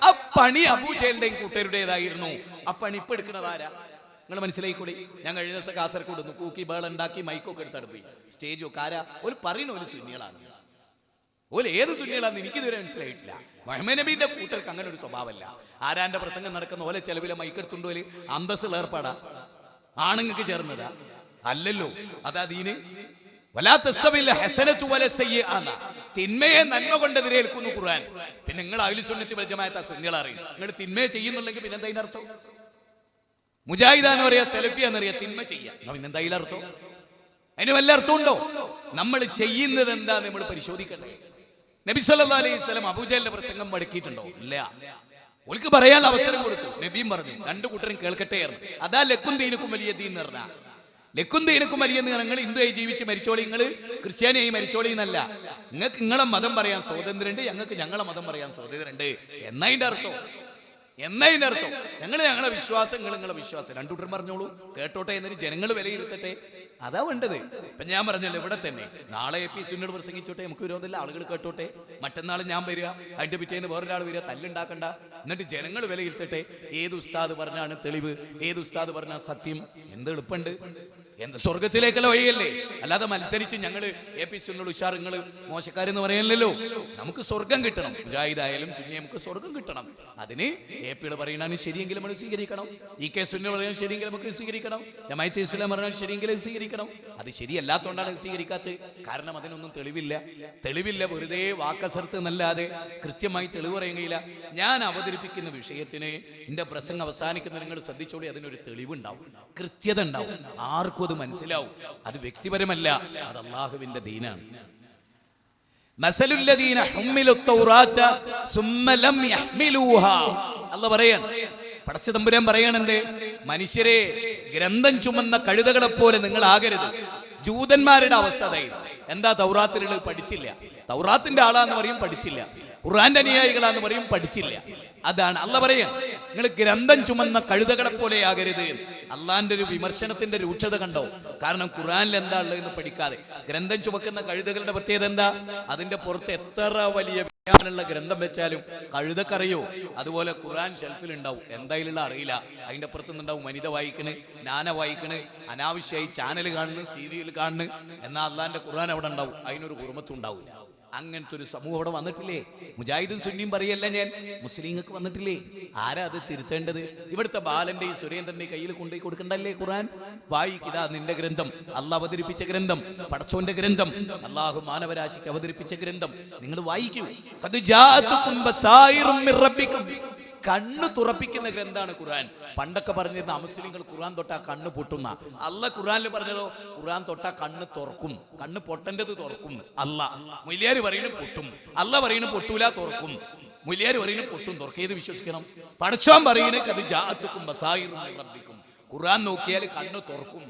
ആ പണി അബൂജഹലിന്റെയും കൂട്ടരുടേതായിരുന്നു. ആ പണി ഇപ്പൊ എടുക്കുന്നതാരാ? നിങ്ങൾ മനസ്സിലായിക്കൂടി. ഞാൻ കഴിഞ്ഞ ദിവസം കാസർഗോഡ് ഒന്ന് കൂക്കി ബേൾ ഉണ്ടാക്കി മൈക്കൊക്കെ എടുത്തവിടെ പോയി. സ്റ്റേജ് ഒക്കെ ആരാ ഒരു പറയുന്ന ഒരു സുന്നികളാണ്. ഓല് ഏത് സുന്നികളാന്ന് എനിക്കിതുവരെ മനസ്സിലായിട്ടില്ല. മുഹമ്മദ് നബിന്റെ കൂട്ടർക്ക് അങ്ങനെ ഒരു സ്വഭാവമല്ല. ആരാന്റെ പ്രസംഗം നടക്കുന്ന ഓലെ ചെലവിലെ മൈക്കെടുത്തുണ്ടോല് അന്തസ്സുള്ള ഏർപ്പാടാ, ആണുങ്ങൾക്ക് ചേർന്നതാ അല്ലല്ലോ. അതാ ദീന്. തിന്മയെ നന്മ കൊണ്ട് എതിരേൽക്കുന്നു ഖുർആൻ. പിന്നെ നിങ്ങൾ അഹ്ലു സുന്നത്തി വൽ ജമാഅത്ത് സുന്നികളെ അറിയും. നിങ്ങൾ തിന്മയെ ചെയ്യുന്നുണ്ടെങ്കിൽ പിന്നെ എന്താ അർത്ഥം? മുജാഹിദാന്ന് പറയാ, സെലഫിയാന്ന് പറയാ, തിന്മ ചെയ്യാം, പിന്നെന്താ അർത്ഥം? അതിന് വല്ല അർത്ഥമുണ്ടോ? നമ്മൾ ചെയ്യുന്നത് എന്താ നമ്മൾ പരിശോധിക്കണ്ടേ. നബി സല്ലല്ലാഹു അലൈഹി വസല്ലം അബൂജഹലിന്റെ പ്രസംഗം മടക്കിയിട്ടുണ്ടോ? ഇല്ല. ഓൽക്ക് പറയാനുള്ള അവസരം കൊടുത്തു. നബിയും പറഞ്ഞു രണ്ടു കൂട്ടരും കേൾക്കട്ടെ ആയിരുന്നു. അതാ ലക്കും ദീനുക്കും വലിയ ദീൻ എന്ന് പറഞ്ഞാൽ. ലക്കും ദീനുക്കും വലിയ നിങ്ങൾ ഹിന്ദുവായി ജീവിച്ച് മരിച്ചോളി, നിങ്ങൾ ക്രിസ്ത്യാനിയായി മരിച്ചോളി എന്നല്ല. നിങ്ങൾക്ക് നിങ്ങളെ മതം പറയാൻ സ്വാതന്ത്ര്യമുണ്ട്, ഞങ്ങൾക്ക് ഞങ്ങളെ മതം പറയാൻ സ്വാതന്ത്ര്യമുണ്ട് എന്നതിന്റെ അർത്ഥം. ഞങ്ങൾ ഞങ്ങളെ വിശ്വാസം, നിങ്ങൾ നിങ്ങളെ വിശ്വാസം, രണ്ടു കൂട്ടരും പറഞ്ഞോളൂ, കേട്ടോട്ടെ, എന്നിട്ട് ജനങ്ങൾ വിലയിരുത്തട്ടെ. അതാ വേണ്ടത്. ഇപ്പൊ ഞാൻ പറഞ്ഞല്ലോ ഇവിടെ തന്നെ നാളെ എ പി സുന്നോട് പ്രസംഗിച്ചോട്ടെ, നമുക്ക് വിരോധമില്ല, ആളുകൾ കേട്ടോട്ടെ. മറ്റന്നാൾ ഞാൻ വരിക, അതിന്റെ പിറ്റേന്ന് വേറൊരാൾ വരിക, തല്ലുണ്ടാക്കണ്ട. എന്നിട്ട് ജനങ്ങൾ വിലയിരുത്തട്ടെ. ഏത് ഉസ്താദ് പറഞ്ഞാണ് തെളിവ്, ഏത് ഉസ്താദ് പറഞ്ഞാൽ സത്യം. എന്ത് എളുപ്പമുണ്ട്, എന്ത് സ്വർഗത്തിലേക്കുള്ള വഴിയല്ലേ. അല്ലാതെ മത്സരിച്ച് ഞങ്ങള് എ പി സുന്നോട് ഉഷാർ, നിങ്ങൾ മോശക്കാരെന്ന് പറയാനല്ലോ. നമുക്ക് സ്വർഗം കിട്ടണം. മുജാഹിദായാലും സുന്നി നമുക്ക് സ്വർഗം കിട്ടണം. അതിന് എ പികൾ പറയണാണ് ശരിയെങ്കിലും നമ്മൾ സ്വീകരിക്കണം. ഇ കെ സുന്നി പറയാൻ ശരിയെങ്കിലും നമുക്ക് സ്വീകരിക്കണം. ജമാഅത്തെ ഇസ്ലാം പറഞ്ഞാൽ ശരിയെങ്കിലും സ്വീകരിക്കണം. അത് ശരിയല്ലാത്തതുകൊണ്ടാണ് സ്വീകരിക്കാത്തത്. കാരണം അതിനൊന്നും തെളിവില്ല. വെറുതെ വാക്കസർത്ത് എന്നല്ലാതെ കൃത്യമായി തെളിവ് പറയാൻ കഴിയില്ല. ഞാൻ അവതരിപ്പിക്കുന്ന വിഷയത്തിന് എന്റെ പ്രസംഗം അവസാനിക്കുന്ന നിങ്ങൾ ശ്രദ്ധിച്ചോളി, അതിനൊരു തെളിവുണ്ടാവും, കൃത്യത ഉണ്ടാവും, ആർക്കും അത് മനസ്സിലാവും. അത് വ്യക്തിപരമല്ല, അത് അല്ലാഹുവിന്റെ ദീനാണ്. മസലുല്ലദീന ഹുമ്മിലു തൗറാത്ത സുമ്മ ലം യഹ്മിലൂഹാ. അല്ലാഹു പറയാണ്, പടച്ച തമ്പുരാൻ പറയണെന്തേ, മനുഷ്യരെ ഗ്രന്ഥം ചുമന്ന കഴുതകളെ പോലെ നിങ്ങൾ ആകരുത്. ജൂതന്മാരുടെ അവസ്ഥ അതായിരുന്നു. എന്താ തൗറാത്തിലുള്ളത്? പഠിച്ചില്ല. തൗറാത്തിന്റെ ആളാന്ന് പറയും, പഠിച്ചില്ല. ഖുർആന്റെ അനുയായികളാന്ന് പറയും, പഠിച്ചില്ല. അതാണ് അല്ലാഹു പറയാ, നിങ്ങൾ ഗ്രന്ഥം ചുമന്ന കഴുതകളെ പോലെ ആകരുത്. അള്ളാന്റെ ഒരു വിമർശനത്തിന്റെ രൂക്ഷത കണ്ടോ? കാരണം ഖുർആനിൽ എന്താ ഉള്ളതെന്ന് പഠിക്കാതെ ഗ്രന്ഥം ചുമക്കുന്ന കഴുതകളുടെ പ്രത്യേകത എന്താ? അതിന്റെ പുറത്ത് എത്ര വലിയ ുള്ള ഗ്രന്ഥം വെച്ചാലും കഴുതക്കറിയോ? അതുപോലെ ഖുർആൻ ഷെൽഫിൽ ഉണ്ടാവും, എന്തായാലും അറിയില്ല. അതിന്റെ പുറത്തുനിന്നുണ്ടാവും വനിത വായിക്കണ്, നാന വായിക്കണ്, അനാവശ്യമായി ചാനൽ കാണുന്നു, സീരിയൽ കാണുന്നു. എന്നാൽ അള്ളാന്റെ ഖുർആൻ അവിടെ ഉണ്ടാവും, അതിനൊരു കുറുമത്തും ഉണ്ടാവില്ല. അങ്ങനത്തെ ഒരു സമൂഹം അവിടെ വന്നിട്ടില്ലേ? മുജാഹിദും സുന്നിയും പറയല്ല ഞാൻ, മുസ്ലിങ്ങൾക്ക് വന്നിട്ടില്ലേ? ആരാ അത് തിരുത്തേണ്ടത്? ഇവിടുത്തെ ബാലന്റെയും സുരേന്ദ്രന്റെയും കയ്യിൽ കൊണ്ടുപോയി കൊടുക്കണ്ടല്ലേ ഖുർആൻ? വായിക്കിതാ നിന്റെ ഗ്രന്ഥം, അള്ളാഹ് അവതരിപ്പിച്ച ഗ്രന്ഥം, പടച്ചോന്റെ ഗ്രന്ഥം, അള്ളാഹു മാനവരാശിക്ക് അവതരിപ്പിച്ച ഗ്രന്ഥം നിങ്ങൾ വായിക്കൂ. ഖദ് ജാഅതുകും ബസായിറും മിർ റബ്ബിക്കും. കണ്ണ് തുറപ്പിക്കുന്ന ഗ്രന്ഥാണ് ഖുർആൻ. പണ്ടൊക്കെ പറഞ്ഞിരുന്ന അമുസ്ലിങ്ങൾ ഖുർആൻ തൊട്ടാ കണ്ണ് പൊട്ടുന്ന. അള്ളാഹ് ഖുർആനിൽ പറഞ്ഞതോ ഖുർആൻ തൊട്ടാ കണ്ണ് തുറക്കും, കണ്ണ് പൊട്ടേണ്ടത് തുറക്കും. അള്ളാഹ് മുലിയാര് പറയുന്നത് പൊട്ടും, അള്ളാഹ് പറയുന്നത് പൊട്ടൂല തുറക്കും. മുലിയാര് പറയുന്നത് പൊട്ടും തുറക്കും. ഏത് വിശ്വസിക്കണം? പടച്ചോൻ പറയുന്നത് അത് ജാഅതുകും ബസായിറും മിർ റബ്ബിക്കും. ഖുർആൻ നോക്കിയാൽ കണ്ണ് തുറക്കും.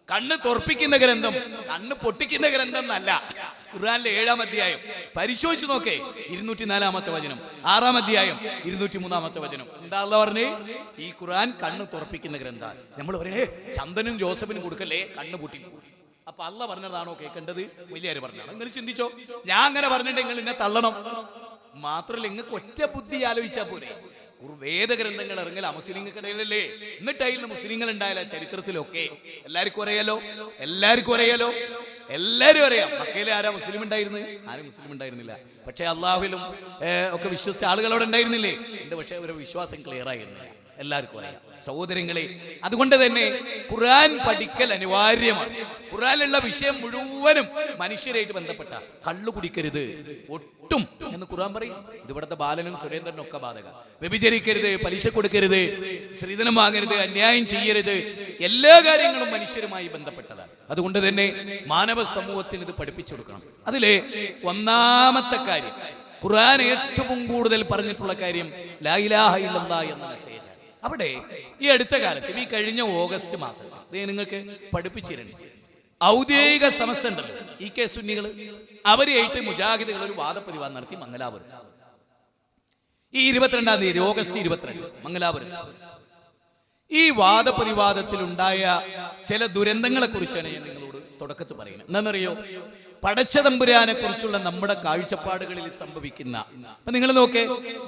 കണ്ണ് തുറപ്പിക്കുന്ന ഗ്രന്ഥം, കണ്ണ് പൊട്ടിക്കുന്ന ഗ്രന്ഥം എന്നല്ല. ഖുർആനിലെ 7-ാം അധ്യായം പരിശോധിച്ച് നോക്കേ, 204-ാമത്തെ വചനം, 6-ാം അധ്യായം 203-ാമത്തെ വചനം. എന്താ അല്ലാഹു പറഞ്ഞേ? ഈ ഖുർആൻ കണ്ണ് തുറപ്പിക്കുന്ന ഗ്രന്ഥം. നമ്മൾ പറയണേ ചന്ദനും ജോസഫിനും കൊടുക്കല്ലേ, കണ്ണ് പൊട്ടി. അപ്പൊ അള്ളാഹ് പറഞ്ഞതാണോ കേൾക്കേണ്ടത്? വലിയാര് പറഞ്ഞാണ്? നിങ്ങൾ ചിന്തിച്ചോ. ഞാൻ അങ്ങനെ പറഞ്ഞിട്ടുണ്ടെങ്കിൽ എന്നെ തള്ളണം. മാത്രമല്ല, നിങ്ങൾക്ക് ഒറ്റ ബുദ്ധി ആലോചിച്ചാൽ പോരെ. വേദഗ്രന്ഥങ്ങൾ ഇറങ്ങല മുസ്ലിങ്ങൾക്കിടയിലല്ലേ? എന്നിട്ട് അതിൽ മുസ്ലിങ്ങൾ ഉണ്ടായാല ചരിത്രത്തിലൊക്കെ എല്ലാവർക്കും അറിയാലോ, എല്ലാവരും അറിയാം. മക്കയിലെ ആരാ മുസ്ലിം ഉണ്ടായിരുന്നു? ആരും മുസ്ലിം ഉണ്ടായിരുന്നില്ല. പക്ഷെ അള്ളാഹുവിലും ഒക്കെ വിശ്വസിച്ച ആളുകളോട് ഉണ്ടായിരുന്നില്ലേ? ഉണ്ട്. പക്ഷെ അവരുടെ വിശ്വാസം ക്ലിയർ ആയിരുന്നില്ല. എല്ലാവർക്കും അറിയാം സഹോദരങ്ങളെ. അതുകൊണ്ട് തന്നെ ഖുർആൻ പഠിക്കൽ അനിവാര്യമാണ്. ഖുർആനിലുള്ള വിഷയം മുഴുവനും മനുഷ്യരായിട്ട് ബന്ധപ്പെട്ട. കള്ളു കുടിക്കരുത് ഒട്ടും എന്ന് ഖുർആൻ പറയും. ഇത് ഇവിടുത്തെ ബാലനും സുരേന്ദ്രനും ഒക്കെ ബാധക. വ്യഭിചരിക്കരുത്, പലിശ കൊടുക്കരുത്, സ്ത്രീധനം വാങ്ങരുത്, അന്യായം ചെയ്യരുത്. എല്ലാ കാര്യങ്ങളും മനുഷ്യരുമായി ബന്ധപ്പെട്ടതാണ്. അതുകൊണ്ട് തന്നെ മാനവ സമൂഹത്തിന് ഇത് പഠിപ്പിച്ചു കൊടുക്കണം. അതിലെ ഒന്നാമത്തെ കാര്യം, ഖുർആൻ ഏറ്റവും കൂടുതൽ പറഞ്ഞിട്ടുള്ള കാര്യം ലാ ഇലാഹ ഇല്ലല്ലാഹ് എന്ന മെസ്സേജ്. അവിടെ ഈ അടുത്ത കാലത്ത്, ഈ കഴിഞ്ഞ ഓഗസ്റ്റ് മാസത്തിൽ നിങ്ങൾക്ക് പഠിപ്പിച്ചിരുന്നു, ഔദ്യോഗിക സമസ്ത ഉണ്ടല്ലോ, ഈ കെ സുന്നികൾ, അവരെയായിട്ട് മുജാഹിദുകൾ ഒരു വാദപ്രതിവാദം നടത്തി മംഗലാപുരത്ത്. ഈ 22-ാം തീയതി ഓഗസ്റ്റ് 22 മംഗലാപുരത്ത്. ഈ വാദപ്രതിവാദത്തിലുണ്ടായ ചില ദുരന്തങ്ങളെ കുറിച്ചാണ് ഞാൻ നിങ്ങളോട് തുടക്കത്തിൽ പറയുന്നത്. എന്താണെന്നറിയോ? പടച്ചതമ്പുരാനെ കുറിച്ചുള്ള നമ്മുടെ കാഴ്ചപ്പാടുകളിൽ സംഭവിക്കുന്ന, അപ്പൊ നിങ്ങൾ നോക്കേ,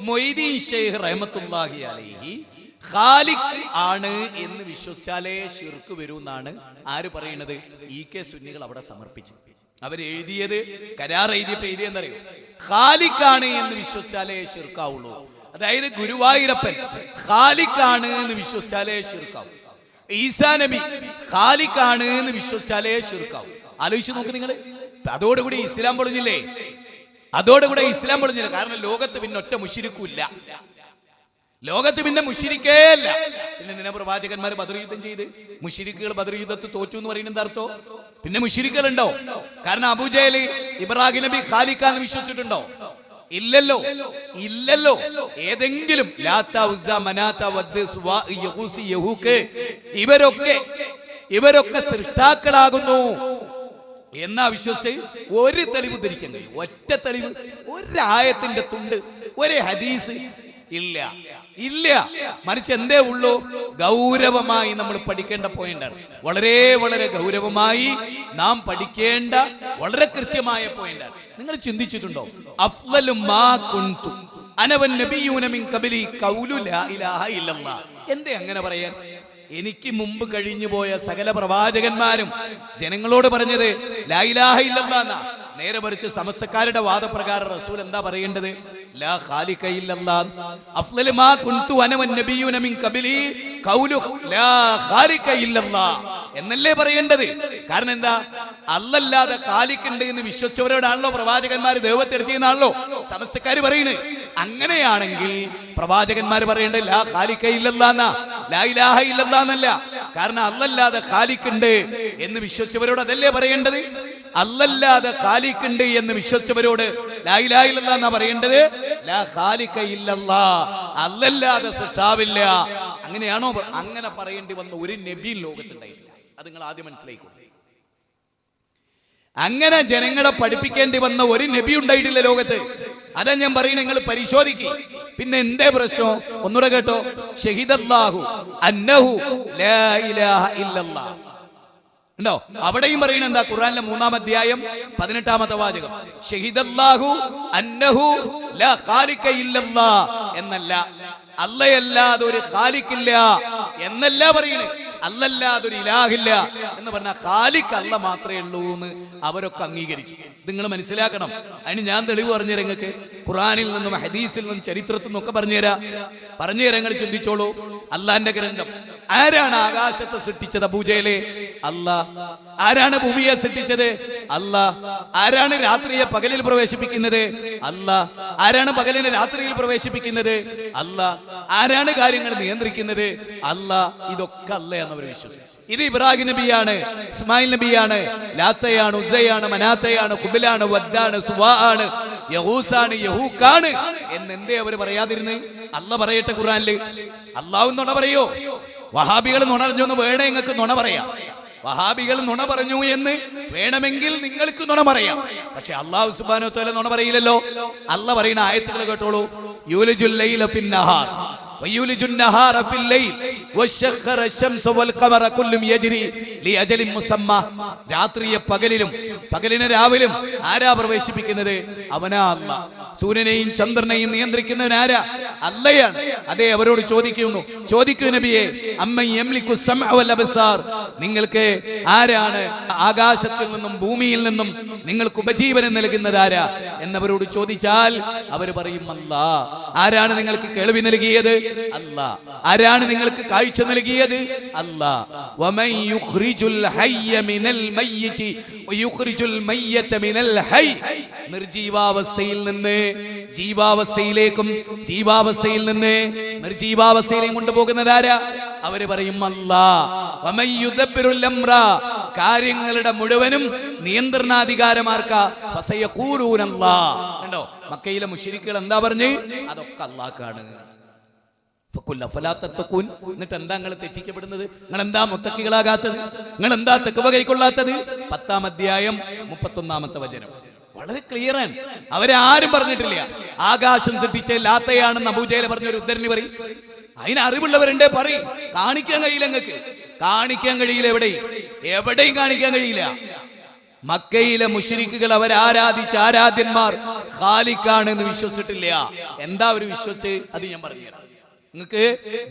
മൊയ്തീൻ ഷെയ്ഖ് റഹ്മത്തുള്ളാഹി അലൈഹി ഖാലിഖ് ആണ് എന്ന് വിശ്വസിച്ചാലേ ശിർക്ക് വരൂ എന്നാണ് ആര് പറയുന്നത്? EK സുന്നികൾ അവിടെ സമർപ്പിച്ചു. അവരെഴുതിയത് കരാർ എഴുതിയപ്പോ എഴുതിയെന്നറിയോ? ഖാലിഖ് ആണ് എന്ന് വിശ്വസിച്ചാലേ ശിർക്കാവുള്ളൂ. അതായത് ഗുരുവായൂരപ്പൻ ഖാലിഖ് ആണ് എന്ന് വിശ്വസിച്ചാലേ ശിർക്കാവും. ഈസാ നബി ഖാലിഖ് ആണ് എന്ന് വിശ്വസിച്ചാലേ ശിർക്കാവും. ആലോചിച്ച് നോക്ക് നിങ്ങൾ. അതോടുകൂടി ഇസ്ലാം പൊളിഞ്ഞില്ലേ? അതോടുകൂടെ ഇസ്ലാം പൊളിഞ്ഞില്ല. കാരണം ലോകത്ത് പിന്നെ ഒറ്റ മുശ്രിക്കുമില്ല. ലോകത്ത് പിന്നെ മുശ്രിക്കേ അല്ല. പിന്നെ നിന്നെ പ്രവാചകന്മാർ ബദർ യുദ്ധം ചെയ്ത് മുശ്രിക്കുകൾ ബദർ യുദ്ധത്തിൽ തോറ്റു എന്ന് പറയുന്നത് എന്താ അർത്ഥം? പിന്നെ മുശ്രിക്കുകൾ ഉണ്ടോ? കാരണം അബൂജഹൽ ഇബ്രാഹിം നബി ഖാലിഖാന്ന് വിശ്വസിച്ചിട്ടുണ്ടോ? ഇല്ലല്ലോ, ഇല്ലല്ലോ. ഏതെങ്കിലും ലാത്ത, ഉസ്സ, മനാത്ത, വദ്, സുവാ, യഹൂസി, യഹൂക്ക് ഇവരൊക്കെ സൃഷ്ടാക്കളാകുന്നു എന്നാ വിശ്വസിച്ച് ഒരു തെളിവ് ധരിക്കാൻ കഴിയും? ഒറ്റ തെളിവ്, ഒരായത്തിന്റെ തുണ്ട്, ഒരു ഹദീസ് ഇല്ല, ഇല്ല. മറിച്ച് എന്തേ ഉള്ളൂ? ഗൗരവമായി നമ്മൾ പഠിക്കേണ്ട പോയിന്റാണ്. വളരെ വളരെ ഗൗരവമായി നാം പഠിക്കേണ്ട വളരെ കൃത്യമായ പോയിന്റാണ്. നിങ്ങൾ ചിന്തിച്ചിട്ടുണ്ടോ? അഫ്ളലു മാ കുൻതു അന വന്നബിയൂന മിൻ ഖബലി ഖൗലു ലാ ഇലാഹ ഇല്ലല്ലാഹ്. എന്തേ അങ്ങനെ പറയാൻ? എനിക്ക് മുമ്പ് കഴിഞ്ഞു പോയ സകല പ്രവാചകന്മാരും ജനങ്ങളോട് പറഞ്ഞത് ലാ ഇലാഹ ഇല്ലല്ലാഹ് എന്നാ. നേരെ മറിച്ച് സമസ്തക്കാരുടെ വാദപ്രകാരം റസൂൽ എന്താ പറയേണ്ടത്? ലാ ഖാലിഖ ഇല്ലല്ലാഹ്. അഫ്ളലു മാ കുൻതു അന വന്നബിയൂന മിൻ ഖബലി ഖൗലു ലാ ഖാലിഖ ഇല്ലല്ലാഹ് എന്നല്ലേ പറയേണ്ടത്. കാരണം എന്താ? അല്ലല്ലാതെ ഖാലിഖ് ഉണ്ട് എന്ന് വിശ്വസിച്ചവരോടാണല്ലോ പ്രവാചകന്മാർ ദൈവത്തെടുത്തിയെന്നാണല്ലോ സമസ്തക്കാർ പറയുന്നത്. അങ്ങനെയാണെങ്കിൽ പ്രവാചകന്മാർ പറയേണ്ടത് ലാ ഖാലിഖ ഇല്ലല്ലാഹ് എന്നാ, ലാ ഇലാഹ ഇല്ലല്ലാഹ് എന്നല്ല. കാരണം അല്ലല്ലാതെ ഖാലിഖ് ഉണ്ട് എന്ന് വിശ്വസിച്ചവരോട് അതല്ലേ പറയേണ്ടത്? അല്ലല്ലാതെ ഖാലിഖ് ഉണ്ട് എന്ന് വിശ്വസിച്ചവരോട് ലാ ഇലാഹ ഇല്ലല്ലാഹ് എന്നാ പറയേണ്ടത്. ലാ ഖാലിഖ ഇല്ലല്ലാഹ്, അല്ലല്ലാതെ സൃഷ്ടാവില്ല. അങ്ങനെയാണോ? അങ്ങനെ പറയേണ്ടി വന്ന ഒരു നബിയും ലോകത്തുണ്ടായിട്ടില്ല. അത് നിങ്ങൾ ആദ്യം മനസ്സിലാക്കൂ. അങ്ങനെ ജനങ്ങളെ പഠിപ്പിക്കേണ്ടി വന്ന ഒരു നബി ഉണ്ടായിട്ടില്ല ലോകത്ത്. അതാ ഞാൻ പറയുന്നത്, നിങ്ങൾ പരിശോധിക്കുക. പിന്നെ എന്തേ പ്രശ്നം? ഒന്നുകൂടെ കേട്ടോ. ഷഹിദല്ലാഹു അന്നഹു ലാ ഇലാഹ ഇല്ലല്ലാഹ് ഉണ്ടോ? അവിടെയും പറയുന്നത് എന്താ? ഖുർആനിലെ 3-ാം അധ്യായം 18-ാമത്തെ വാചകം. ഷഹിദല്ലാഹു അന്നഹു ലാ ഖാലിഖ ഇല്ലല്ലാഹ് എന്നല്ല, അല്ലയല്ലാതെ ഒരു ഖാലിഖില്ല എന്നല്ല പറയുന്നത്. അല്ലല്ലാതെ ഒരു ഇലാഹില്ല എന്ന് പറഞ്ഞാൽ ഖാലിഖ് അല്ല മാത്രമേ ഉള്ളൂ എന്ന് അവരൊക്കെ അംഗീകരിച്ചു. നിങ്ങൾ മനസ്സിലാക്കണം. അതിന് ഞാൻ തെളിവ് പറഞ്ഞുതരാം നിങ്ങൾക്ക്. ഖുർആനിൽ നിന്നും ഹദീസിൽ നിന്നും ചരിത്രത്തിൽ നിന്നൊക്കെ പറഞ്ഞുതരാം. നിങ്ങൾ ചിന്തിച്ചോളൂ. അള്ളാന്റെ ഗ്രന്ഥം. ആരാണ് ആകാശത്തെ സൃഷ്ടിച്ചത്? അബൂജഹലെ അല്ലാഹ്. ആരാണ് ഭൂമിയെ സൃഷ്ടിച്ചത്? അല്ലാഹ്. ആരാണ് രാത്രിയെ പകലിൽ പ്രവേശിപ്പിക്കുന്നത്? അല്ലാഹ്. ആരാണ് പകലിനെ രാത്രിയിൽ പ്രവേശിപ്പിക്കുന്നത്? അല്ലാഹ്. ആരാണ് കാര്യങ്ങൾ നിയന്ത്രിക്കുന്നത്? അല്ലാഹ്. ഇതൊക്കെ അല്ല എന്നവർ വിശ്വസിച്ചു. ഇത് ഇബ്രാഹിം നബിയാണ്, ഇസ്മായിൽ നബിയാണ്, ലാത്തയാണ്, ഉസ്സയാണ്, മനാത്തയാണ്, ഖുബിലാണ്, വദ്ദാണ്, സുവാ ആണ്, യഹൂസാണ്, യഹൂക്കാണ് എന്നെന്തേ അവർ പറയാതിരുന്നേ? അല്ലാഹ് പറയട്ടെ ഖുർആനില്. അല്ലാഹു നുണ പറയോ? വഹാബികൾ നുണ പറഞ്ഞു എന്ന് വേണേ നിങ്ങൾക്ക് നുണ പറയാം. വഹാബികൾ നുണ പറഞ്ഞു എന്ന് വേണമെങ്കിൽ നിങ്ങൾക്ക് നുണ പറയാം. പക്ഷെ അല്ലാഹു സുബ്ഹാനഹു വ തആല നുണ പറയില്ലല്ലോ. അല്ലാഹ് പറയുന്ന ആയത്തുകൾ കേട്ടോളൂ. യൂലിജുൽ ലൈല ഫിന്നഹാർ ويولج النهار في الليل وسخر الشمس والقمر كل يجري لأجل مسمى. രാത്രിയെ പകലിലും പകലിനെ രാവിലും ആരാ പ്രവേശിപ്പിക്കുന്നത്? അവനാ അല്ലാഹ്. സൂര്യനെയും ചന്ദ്രനെയും നിയന്ത്രിക്കുന്നവൻ ആരാ? അല്ലയാണ്. അതേ അവരോട് ചോദിക്കൂ നബിയെ, അമ്മൻ യംലിക്കു സമഅ വൽ അബ്സാർ. നിങ്ങൾക്ക് ആരാണ് ആകാശത്തിൽ നിന്നും ഭൂമിയിൽ നിന്നും നിങ്ങൾക്ക് ഉപജീവനം നൽകുന്നത് ആരാ എന്നവരോട് ചോദിച്ചാൽ അവർ പറയും അല്ലാഹ്. ആരാണ് നിങ്ങൾക്ക് കേൾവി നൽകിയത്? അല്ലാഹ്. ആരാണ് നിങ്ങൾക്ക് കാഴ്ച നൽകിയത്? അല്ലാഹ്. വമൻ യുഖ്രിജുൽ ഹയ്യ മിനൽ മയ്യിതി വയുഖ്രിജുൽ മയ്യത മിനൽ ഹയ്യ്. നിർജീവാവസ്ഥയിൽ നിന്ന് ജീവാവസ്ഥയിലേക്കും ജീവാവസ്ഥയിൽ നിന്ന് നിർജീവാവസ്ഥയിലേക്കും കൊണ്ടുപോകുന്നത് ആരാ? അവര് പറയും അല്ലാഹ്. വമൻ യുദബ്ബിറുൽ അംറ. കാര്യങ്ങളുടെ മുഴുവനും നിയന്ത്രണാധികാരമാർക്കാ. ഫസയഖൂലൂന അല്ലാഹ്. കണ്ടോ? മക്കയിലെ മുശ്രിക്കുകൾ എന്താ പറഞ്ഞു? അതൊക്കെ അല്ലാഹ്ക്കാണ്. എന്നിട്ട് എന്താ നിങ്ങൾ തെറ്റിക്കപ്പെടുന്നത്? നിങ്ങൾ എന്താ മുത്തക്കികളാകാത്തത്? നിങ്ങൾ എന്താ തഖ്വ കൈക്കൊള്ളാത്തത്? 10-ാം അധ്യായം 31-ാമത്തെ വചനം വളരെ ക്ലിയർ ആണ്. അവരാരും പറഞ്ഞിട്ടില്ല ആകാശം സൃഷ്ടിച്ച ലാത്തയാണെന്ന് അബൂജഹൽ പറഞ്ഞൊരു ഉദ്ധരണി പറയും. അതിന് അറിവുള്ളവരുണ്ടേ പറയും. കാണിക്കാൻ കഴിയില്ല. നിങ്ങൾക്ക് കാണിക്കാൻ കഴിയില്ല. എവിടെയും കാണിക്കാൻ കഴിയില്ല. മക്കയിലെ മുശ്രിക്കുകൾ അവരാരാധിച്ച ആരാധ്യന്മാർ ഖാലിഖാണ് എന്ന് വിശ്വസിച്ചിട്ടില്ല. എന്താ അവർ വിശ്വസിച്ച്? അത് ഞാൻ പറഞ്ഞുതരാം. നിങ്ങൾക്ക്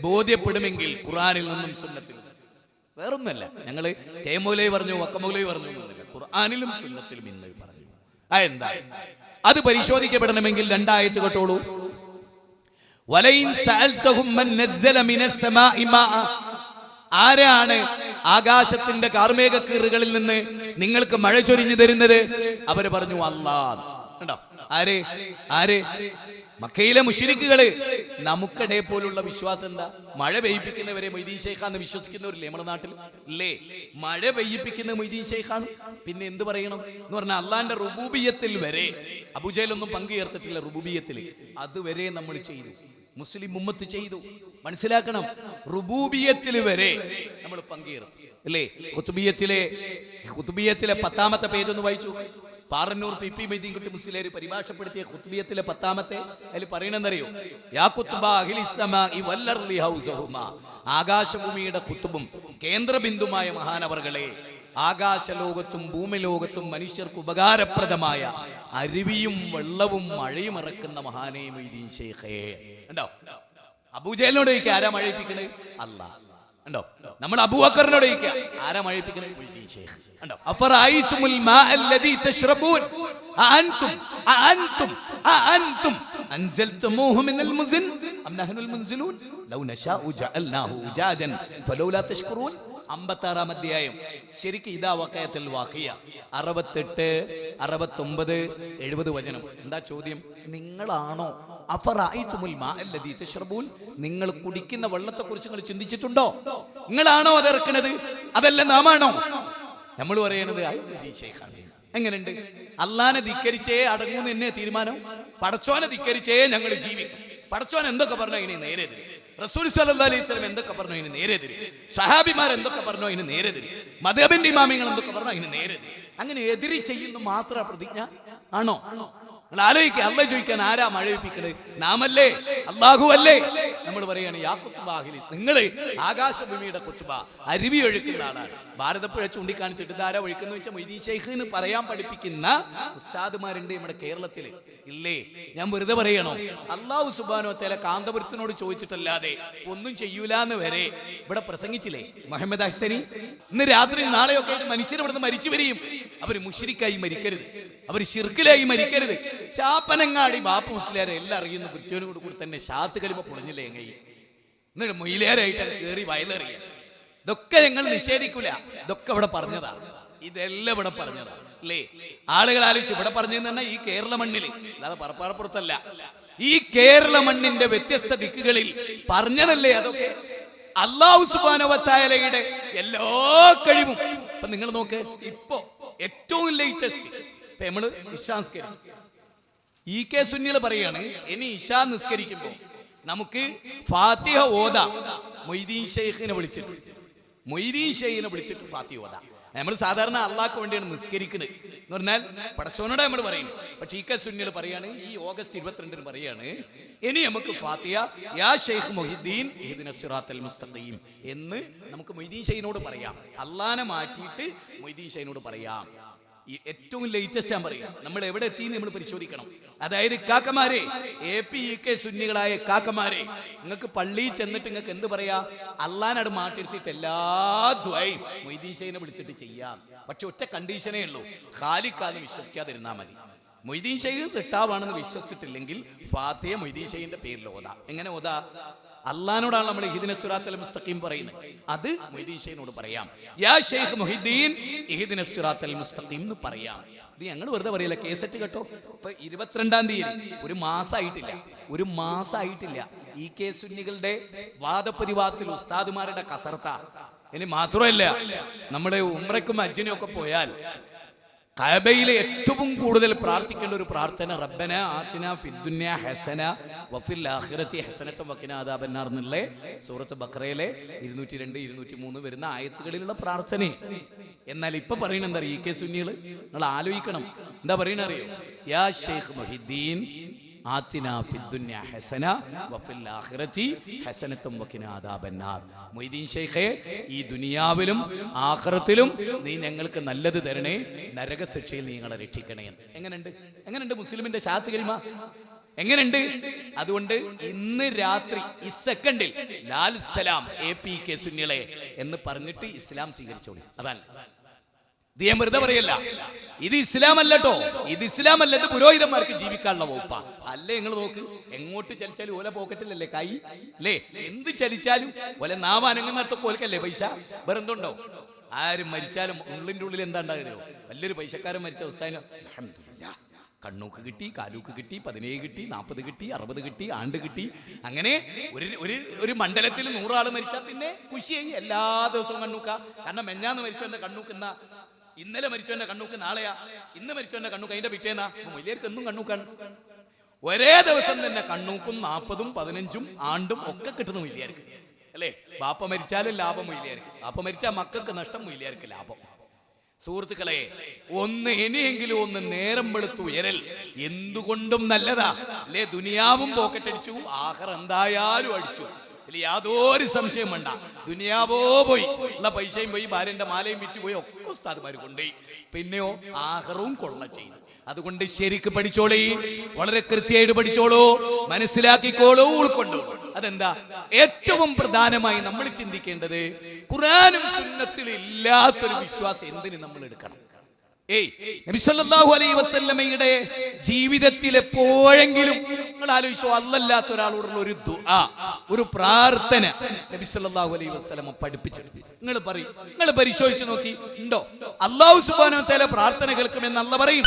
ബോധ്യപ്പെടുമെങ്കിൽ ഖുർആനിൽ നിന്നും സുന്നത്തിൽ വേറൊന്നല്ല. ഞങ്ങള് കെ മൗലവി പറഞ്ഞു, വക്ക മൗലവി പറഞ്ഞു എന്നല്ല, ഖുർആനിലും സുന്നത്തിലും ഇന്ന് പറഞ്ഞു. എന്താ അത് പരിശോധിക്കപ്പെടണമെങ്കിൽ രണ്ടായത്ത് കേട്ടോളൂ. വലൈൻ സഅൽതഹും മൻ നസ്സല മിനസ് സമാഇ മാഅ, ആരാണ് ആകാശത്തിന്റെ കാർമേഘക്കീറുകളിൽ നിന്ന് നിങ്ങൾക്ക് മഴ ചൊരിഞ്ഞു തരുന്നത്? അവര് പറഞ്ഞു അല്ലാഹ്. കണ്ടോ? ആര് ആര്? മക്കയിലെ മുശ്രിക്കുകള്. നമുക്കിടെ പോലുള്ള വിശ്വാസം എന്താ? മഴ പെയ്യിപ്പിക്കുന്നവരെ മൊയ്തീൻ ഷെയ്ഖാന്ന് വിശ്വസിക്കുന്നവരില്ലേ നമ്മുടെ നാട്ടിൽ? ഇല്ലേ? മഴ പെയ്യിപ്പിക്കുന്ന മൊയ്തീൻ ഷെയ്ഖാണ്. പിന്നെ എന്ത് പറയണം എന്ന് പറഞ്ഞാൽ അള്ളാന്റെ റുബൂബിയത്തിൽ വരെ അബൂജഹലൊന്നും പങ്കു ചേർത്തിട്ടില്ല. റുബൂബിയത്തിൽ അതുവരെ നമ്മൾ ചെയ്തു, മുസ്ലിം ഉമ്മത്ത് ചെയ്തു. മനസ്സിലാക്കണം, റുബൂബിയത്തിൽ വരെ നമ്മൾ പങ്കുചേർന്നു. അല്ലേ? ഖുതുബിയത്തിലെ 10ാമത്തെ പേജ് ഒന്ന് വായിച്ചു. പാറന്നൂർ പി പി മൊയ്തീൻകുട്ടി മുസ്ലിയാർ പരിഭാഷപ്പെടുത്തിയ ഖുതുബിയത്തിലെ 10ാമത്തെ അതിൽ പറയണെന്നറിയോ? യാ ഖുത്ബ അഹ്ലിസ് സമാഇ വൽ അർളി ഹൗസഹുമാ, ആകാശഭൂമിയുടെ ഖുത്ബും കേന്ദ്രബിന്ദുമായ മഹാനവർകളെ, ആകാശലോകത്തും ഭൂമിലോകത്തും മനുഷ്യർക്ക് ഉപകാരപ്രദമായ അരുവിയും വെള്ളവും മഴയും ഇറക്കുന്ന മഹാനേ മൊയ്തീൻ ഷെയ്ഖേ. ഉണ്ടോ? അബൂജഹലിനോട് ചോദിക്കുക ആരാ മഴയിപ്പിക്കണേ? അല്ലാഹ്. ഉണ്ടോ? നമ്മൾ അബൂബക്കറിനോട് ചോദിക്കുക ആരാ മഴയിപ്പിക്കണേ? മൊയ്തീൻ ഷെയ്ഖ്. ഉണ്ടോ? അഫറഅയ്തുമുൽ മാഅ അല്ലദീ തശ്റബൂൻ അഅൻതും അൻസൽതുമൂഹു മിനൽ മുസ്ൻ അം നഹ്നുൽ മുൻസിലൂൻ ലൗ നശാഉ ജഅൽനാഹു ഉജാജൻ ഫലൗലാ തഷ്കുറൂൻ. 56-ാം അധ്യായം. ശരിക്കും ഇതാ വഖയത്തുൽ വാഖിയ 68, 69, 70 വചനം. എന്താ ചോദ്യം? നിങ്ങളാണോ അഫറഅയ്തുമുൽ മാഅ അല്ലദീ തശ്റബൂൻ, നിങ്ങൾ കുടിക്കുന്ന വെള്ളത്തെ കുറിച്ച് നിങ്ങൾ ചിന്തിച്ചിട്ടുണ്ടോ? നിങ്ങളാണോ അത് ഇറക്കുന്നത്? അതല്ല നാമാണോ? നമ്മൾ പറയണത് എങ്ങനെയുണ്ട്? അള്ളാനെ ധിക്കരിച്ചേ അടങ്ങൂന്ന് എന്നെ തീരുമാനം. പടച്ചോനെ ധിക്കരിച്ചേ ഞങ്ങൾ ജീവിക്കും. പടച്ചോൻ എന്തൊക്കെ പറഞ്ഞോ അതിന് നേരെതിരെ, റസൂൽ സല്ലല്ലാഹു അലൈഹി വസല്ലം എന്തൊക്കെ പറഞ്ഞോ അതിന് നേരെതിരെ, സഹാബിമാർ എന്തൊക്കെ പറഞ്ഞോ അതിന് നേരെതിരെ, മദ്ഹബിന്റെ ഇമാമിങ്ങൾ എന്തൊക്കെ പറഞ്ഞോ അതിന് നേരെതിരെ. അങ്ങനെ എതിരി ചെയ്യുന്ന മാത്ര പ്രതിജ്ഞ ആണോ? നിങ്ങൾ ആലോചിക്കുക. അള്ളാഹ് ചോദിക്കാൻ ആരാ മഴയിപ്പിക്കണത്? നാമല്ലേ? അല്ലാഹു അല്ലേ? നമ്മൾ പറയാണ് യാ ഖുത്ബ അഹ്ലി, നിങ്ങൾ ആകാശഭൂമിയുടെ ഖുത്ബ, അരുവി ഒഴുക്കുന്ന ആളാണ്. ഭാരതപ്പുഴ ചൂണ്ടിക്കാണിച്ചിട്ട് ഇതാരാ ഒഴുക്കുന്ന വെച്ചാൽ മൊയ്തീൻ ഷെയ്ഖ് എന്ന് പറയാൻ പഠിപ്പിക്കുന്ന ഉസ്താദുമാരുണ്ട് നമ്മുടെ കേരളത്തിൽ. ഇല്ലേ? ഞാൻ വെറുതെ പറയണോ? അല്ലാഹു സുബ്ഹാനഹു വ തആല കാന്തപുരത്തിനോട് ചോദിച്ചിട്ടല്ലാതെ ഒന്നും ചെയ്യൂലെന്ന് വരെ ഇവിടെ പ്രസംഗിച്ചില്ലേ മുഹമ്മദ് അഹ്സനി? ഇന്ന് രാത്രി നാളെയൊക്കെ മനുഷ്യർ ഇവിടുന്ന് മരിച്ചു വരികയും അവർ മുശ്രിക്കായി മരിക്കരുത്, അവർ ശിർക്കിലായി മരിക്കരുത്. ചാപ്പനങ്ങാടി ബാപ്പു മുസ്ലിയാരെ എല്ലാം അറിയുന്ന പിടിച്ചവനോട് കൂടി തന്നെ ഷാത്ത് കലിമ പൊളിഞ്ഞില്ലേ എങ്ങ? എന്നിട്ട് മൊയിലേരായിട്ട് കയറി വയലേറിയ. ഇതൊക്കെ ഞങ്ങൾ നിഷേധിക്കൂല. ഇതൊക്കെ ഇവിടെ പറഞ്ഞതാ. ഇതെല്ലാം ഇവിടെ പറഞ്ഞതാ. അല്ലേ? ആളുകൾ ആലോചിച്ച് ഇവിടെ പറഞ്ഞതെന്ന് പറഞ്ഞാൽ ഈ കേരള മണ്ണിൽ, അല്ലാതെ പറപ്പാറപ്പുറത്തല്ല, ഈ കേരള മണ്ണിന്റെ വ്യത്യസ്ത ദിക്കുകളിൽ പറഞ്ഞതല്ലേ അതൊക്കെ. അല്ലാഹു സുബ്ഹാനഹു വ തആലയുടെ എല്ലാ കഴിവും ഇപ്പൊ നിങ്ങൾ നോക്ക്. ഇപ്പൊ ഏറ്റവും ലേറ്റസ്റ്റ് നമ്മള് ഇശാ നിസ്കരിക്കും. ഈ കെ സുന്നികൾ പറയാണ് ഇനി ഇശാ നിസ്കരിക്കുമ്പോ നമുക്ക് ഫാത്തിഹ ഓതാ മൊയ്തീൻ ഷെയ്ഖിനെ വിളിച്ചിട്ട്, ഫാത്തിഹ ഓതാ. നമ്മൾ സാധാരണ അള്ളാഹ്ക്ക് വേണ്ടിയാണ് നിസ്കരിക്കുന്നത് എന്ന് പറഞ്ഞാൽ പടച്ചോനോട് നമ്മൾ പറയുന്നത്. പക്ഷെ ഈ കെ സുന്നികൾ പറയാണ് ഈ ഓഗസ്റ്റ് 22-ന് പറയാണ് ഇനി നമുക്ക് ഫാത്തിഹ യാ ഷെയ്ഖ് മൊഹിദ്ദീൻ ഇഹ്ദിനസ് സിറാത്തൽ മുസ്തഖീം എന്ന് നമുക്ക് മൊയ്തീൻ ഷെയ്ഖിനോട് പറയാം. അള്ളാനെ മാറ്റിയിട്ട് മൊയ്തീൻ ഷെയ്ഖിനോട് പറയാം. ഈ ഏറ്റവും ലേറ്റസ്റ്റ് ഞാൻ പറയാം. നമ്മൾ എവിടെ എത്തി നമ്മൾ പരിശോധിക്കണം. അതായത് കാക്കമാരെ, APEK സുന്നികളായ കാക്കമാരെ, നിങ്ങൾക്ക് പള്ളിയിൽ ചെന്നിട്ട് നിങ്ങൾക്ക് എന്ത് പറയാ? അള്ളാനോട് മാറ്റിയെടുത്തിട്ട് എല്ലാ ദുആയും മൊയ്തീൻ ഷെയ്ഖിനെ വിളിച്ചിട്ട് ചെയ്യാം. പക്ഷെ ഒറ്റ കണ്ടീഷനേ ഉള്ളൂ, ഖാലിഖാന്ന് വിശ്വസിക്കാതിരുന്നാൽ മതി. മൊയ്തീൻ ഷെയ്ഖ് സിട്ടാവാണെന്ന് വിശ്വസിച്ചിട്ടില്ലെങ്കിൽ ഫാത്തിഹ മൊയ്തീൻ ഷെയ്ഖിന്റെ പേരിൽ ഓതാ. എങ്ങനെ ഓതാ? അള്ളാനോടാണ് നമ്മൾ ഇഹ്ദിനസ് സിറാത്തൽ മുസ്തഖീം പറയുന്നത്. അത് മൊയ്തീൻ ഷെയ്ഖിനോട് പറയാം. യാ ഷെയ്ഖ് മുഹിദ്ദീൻ ഇഹ്ദിനസ് സിറാത്തൽ മുസ്തഖീം എന്ന് പറയാം. ഇത് ഞങ്ങൾ വെറുതെ പറയില്ല. കേസറ്റ് കേട്ടോ. ഇപ്പൊ 22-ാം തീയതി, ഒരു മാസമായിട്ടില്ല ഈ കെ സുന്നികളുടെ വാദപ്രതിവാദത്തിൽ ഉസ്താദുമാരുടെ കസർത്ത. ഇനി മാത്രമല്ല, നമ്മുടെ ഉംറയ്ക്കും ഹജ്ജിനും ഒക്കെ പോയാൽ കഅബയിലെ ഏറ്റവും കൂടുതൽ പ്രാർത്ഥിക്കേണ്ട ഒരു പ്രാർത്ഥന റബ്ബന ആതിന ഫിദ്ദുനിയ ഹസന വഫിൽ ആഖിറതി ഹസനത വഖിന അദാബന്നാർ എന്നുള്ള സൂറത്ത് ബഖറയിലെ 202, 203 വരുന്ന ആയത്തുകളിലുള്ള പ്രാർത്ഥന. എന്നാൽ ഇപ്പൊ പറയുന്നത് എന്താ? ഈ കെ സുന്നികൾ നിങ്ങൾ ആലോചിക്കണം. എന്താ പറയണ അറിയോ? യാ ഷെയ്ഖ് മുഹിദ്ദീൻ ആതിനാ ഫിദ്ദുനിയ ഹസന വഫിൽ ആഖിറതി ഹസനത വഖിന അദാബന്നാർ. മൊയ്തീൻ ഷെയ്ഖേ, ഈ ദുനിയാവിലും ആഖിറത്തിലും നീ ഞങ്ങൾക്ക് നല്ലത് തരണേ, നരകശിക്ഷയിൽ നീ ഞങ്ങളെ രക്ഷിക്കണേ. എങ്ങനെയുണ്ട് മുസ്ലിമിന്റെ ഷാത്ത് കലിമ? എങ്ങനെയുണ്ട്? അതുകൊണ്ട് ഇന്ന് രാത്രി ഈ സെക്കൻഡിൽ ലാൽ സലാം APK സുന്നികളെ എന്ന് പറഞ്ഞിട്ട് ഇസ്ലാം സ്വീകരിച്ചോളൂ. അതാണ് ഇത്. ഞാൻ വെറുതെ പറയല്ല, ഇത് ഇസ്ലാം അല്ലട്ടോ, ഇത് ഇസ്ലാം അല്ല, ഇത് പുരോഹിതന്മാർക്ക് ജീവിക്കാനുള്ള വകുപ്പാ. അല്ലേ നിങ്ങൾ നോക്ക്, എങ്ങോട്ട് ചലിച്ചാലും ഓല പോക്കറ്റിലല്ലേ കൈ അല്ലേ? എന്ത് ചലിച്ചാലും ഓല നാവാനങ്ങുന്നിടത്തൊക്കെ ഓൽക്കല്ലേ പൈസ. വേറെന്തുണ്ടോ? ആരും മരിച്ചാലും ഉള്ളിൻ്റെ ഉള്ളിൽ എന്താ ഉണ്ടാകുമോ? വലിയൊരു പൈസക്കാരൻ മരിച്ച അവസ്ഥ അൽഹംദുലില്ലാഹ്, കണ്ണൂക്ക് കിട്ടി, കാലൂക്ക് കിട്ടി, 17 കിട്ടി, 40 കിട്ടി, 60 കിട്ടി, ആണ്ട് കിട്ടി. അങ്ങനെ ഒരു മണ്ഡലത്തിൽ 100 ആള് മരിച്ചാൽ പിന്നെ കുശിയായി എല്ലാ ദിവസവും കണ്ണൂക്ക. കാരണം മെഞ്ഞാന്ന് മരിച്ചവന്റെ കണ്ണൂക്കുന്ന, ഇന്നലെ മരിച്ചവന്റെ കണ്ണൂക്ക് നാളെയാ, ഇന്ന് മരിച്ചവന്റെ കണ്ണൂക്ക് അതിന്റെ പിറ്റേന്നാ. വലിയവർക്ക് എന്നും കണ്ണൂക്കാണ്. ഒരേ ദിവസം തന്നെ കണ്ണൂക്കും 40ഉം 15ഉം ആണ്ടും ഒക്കെ കിട്ടുന്ന വലിയവർക്ക് അല്ലേ? ബാപ്പ മരിച്ചാലും ലാഭം വലിയവർക്ക്, ബാപ്പ മരിച്ചാൽ മക്കൾക്ക് നഷ്ടം, വലിയവർക്ക് ലാഭം. സുഹൃത്തുക്കളെ, ഇനിയെങ്കിലും ഒന്ന് നേരം വെളുത്തു ഉയരൽ എന്തുകൊണ്ടും നല്ലതാ അല്ലേ? ദുനിയാവും പോക്കറ്റടിച്ചു, ആഖിറ എന്തായാലും അടിച്ചു, യാതൊരു സംശയം വേണ്ട. ദുനിയാവോ പോയി, ഉള്ള പൈസയും പോയി, ഭാര്യന്റെ മാലയും വിറ്റ് പോയി, ഒക്കെ ഉസ്താദ്മാര് കൊണ്ടുപോയി. പിന്നെയോ ആഖിറവും കൊള്ള ചെയ്തു. അതുകൊണ്ട് ശരിക്ക് പഠിച്ചോളി, വളരെ കൃത്യമായിട്ട് പഠിച്ചോളൂ, മനസ്സിലാക്കിക്കോളൂ, ഉൾക്കൊണ്ടോളൂ. അതെന്താ? ഏറ്റവും പ്രധാനമായി നമ്മൾ ചിന്തിക്കേണ്ടത് ഖുർആനും സുന്നത്തിലും ഇല്ലാത്തൊരു വിശ്വാസം എന്തിന് നമ്മൾ എടുക്കണം? നബി സല്ലല്ലാഹു അലൈഹി വസല്ലമയുടെ ജീവിതത്തിൽ എപ്പോഴെങ്കിലും നിങ്ങൾ ആലോചിച്ചോ, അല്ലാത്ത ഒരാളോടുള്ള ഒരു ദുആ, ഒരു പ്രാർത്ഥന നബി സല്ലല്ലാഹു അലൈഹി വസല്ലമ പഠിപ്പിച്ചിട്ടുണ്ട്? നിങ്ങൾ പരിശോധിച്ച് നോക്കി, ഉണ്ടോ? അല്ലാഹു സുബ്ഹാനഹു വ തആല പ്രാർത്ഥന കേൾക്കുമെന്ന് അല്ലാഹ് പറയും.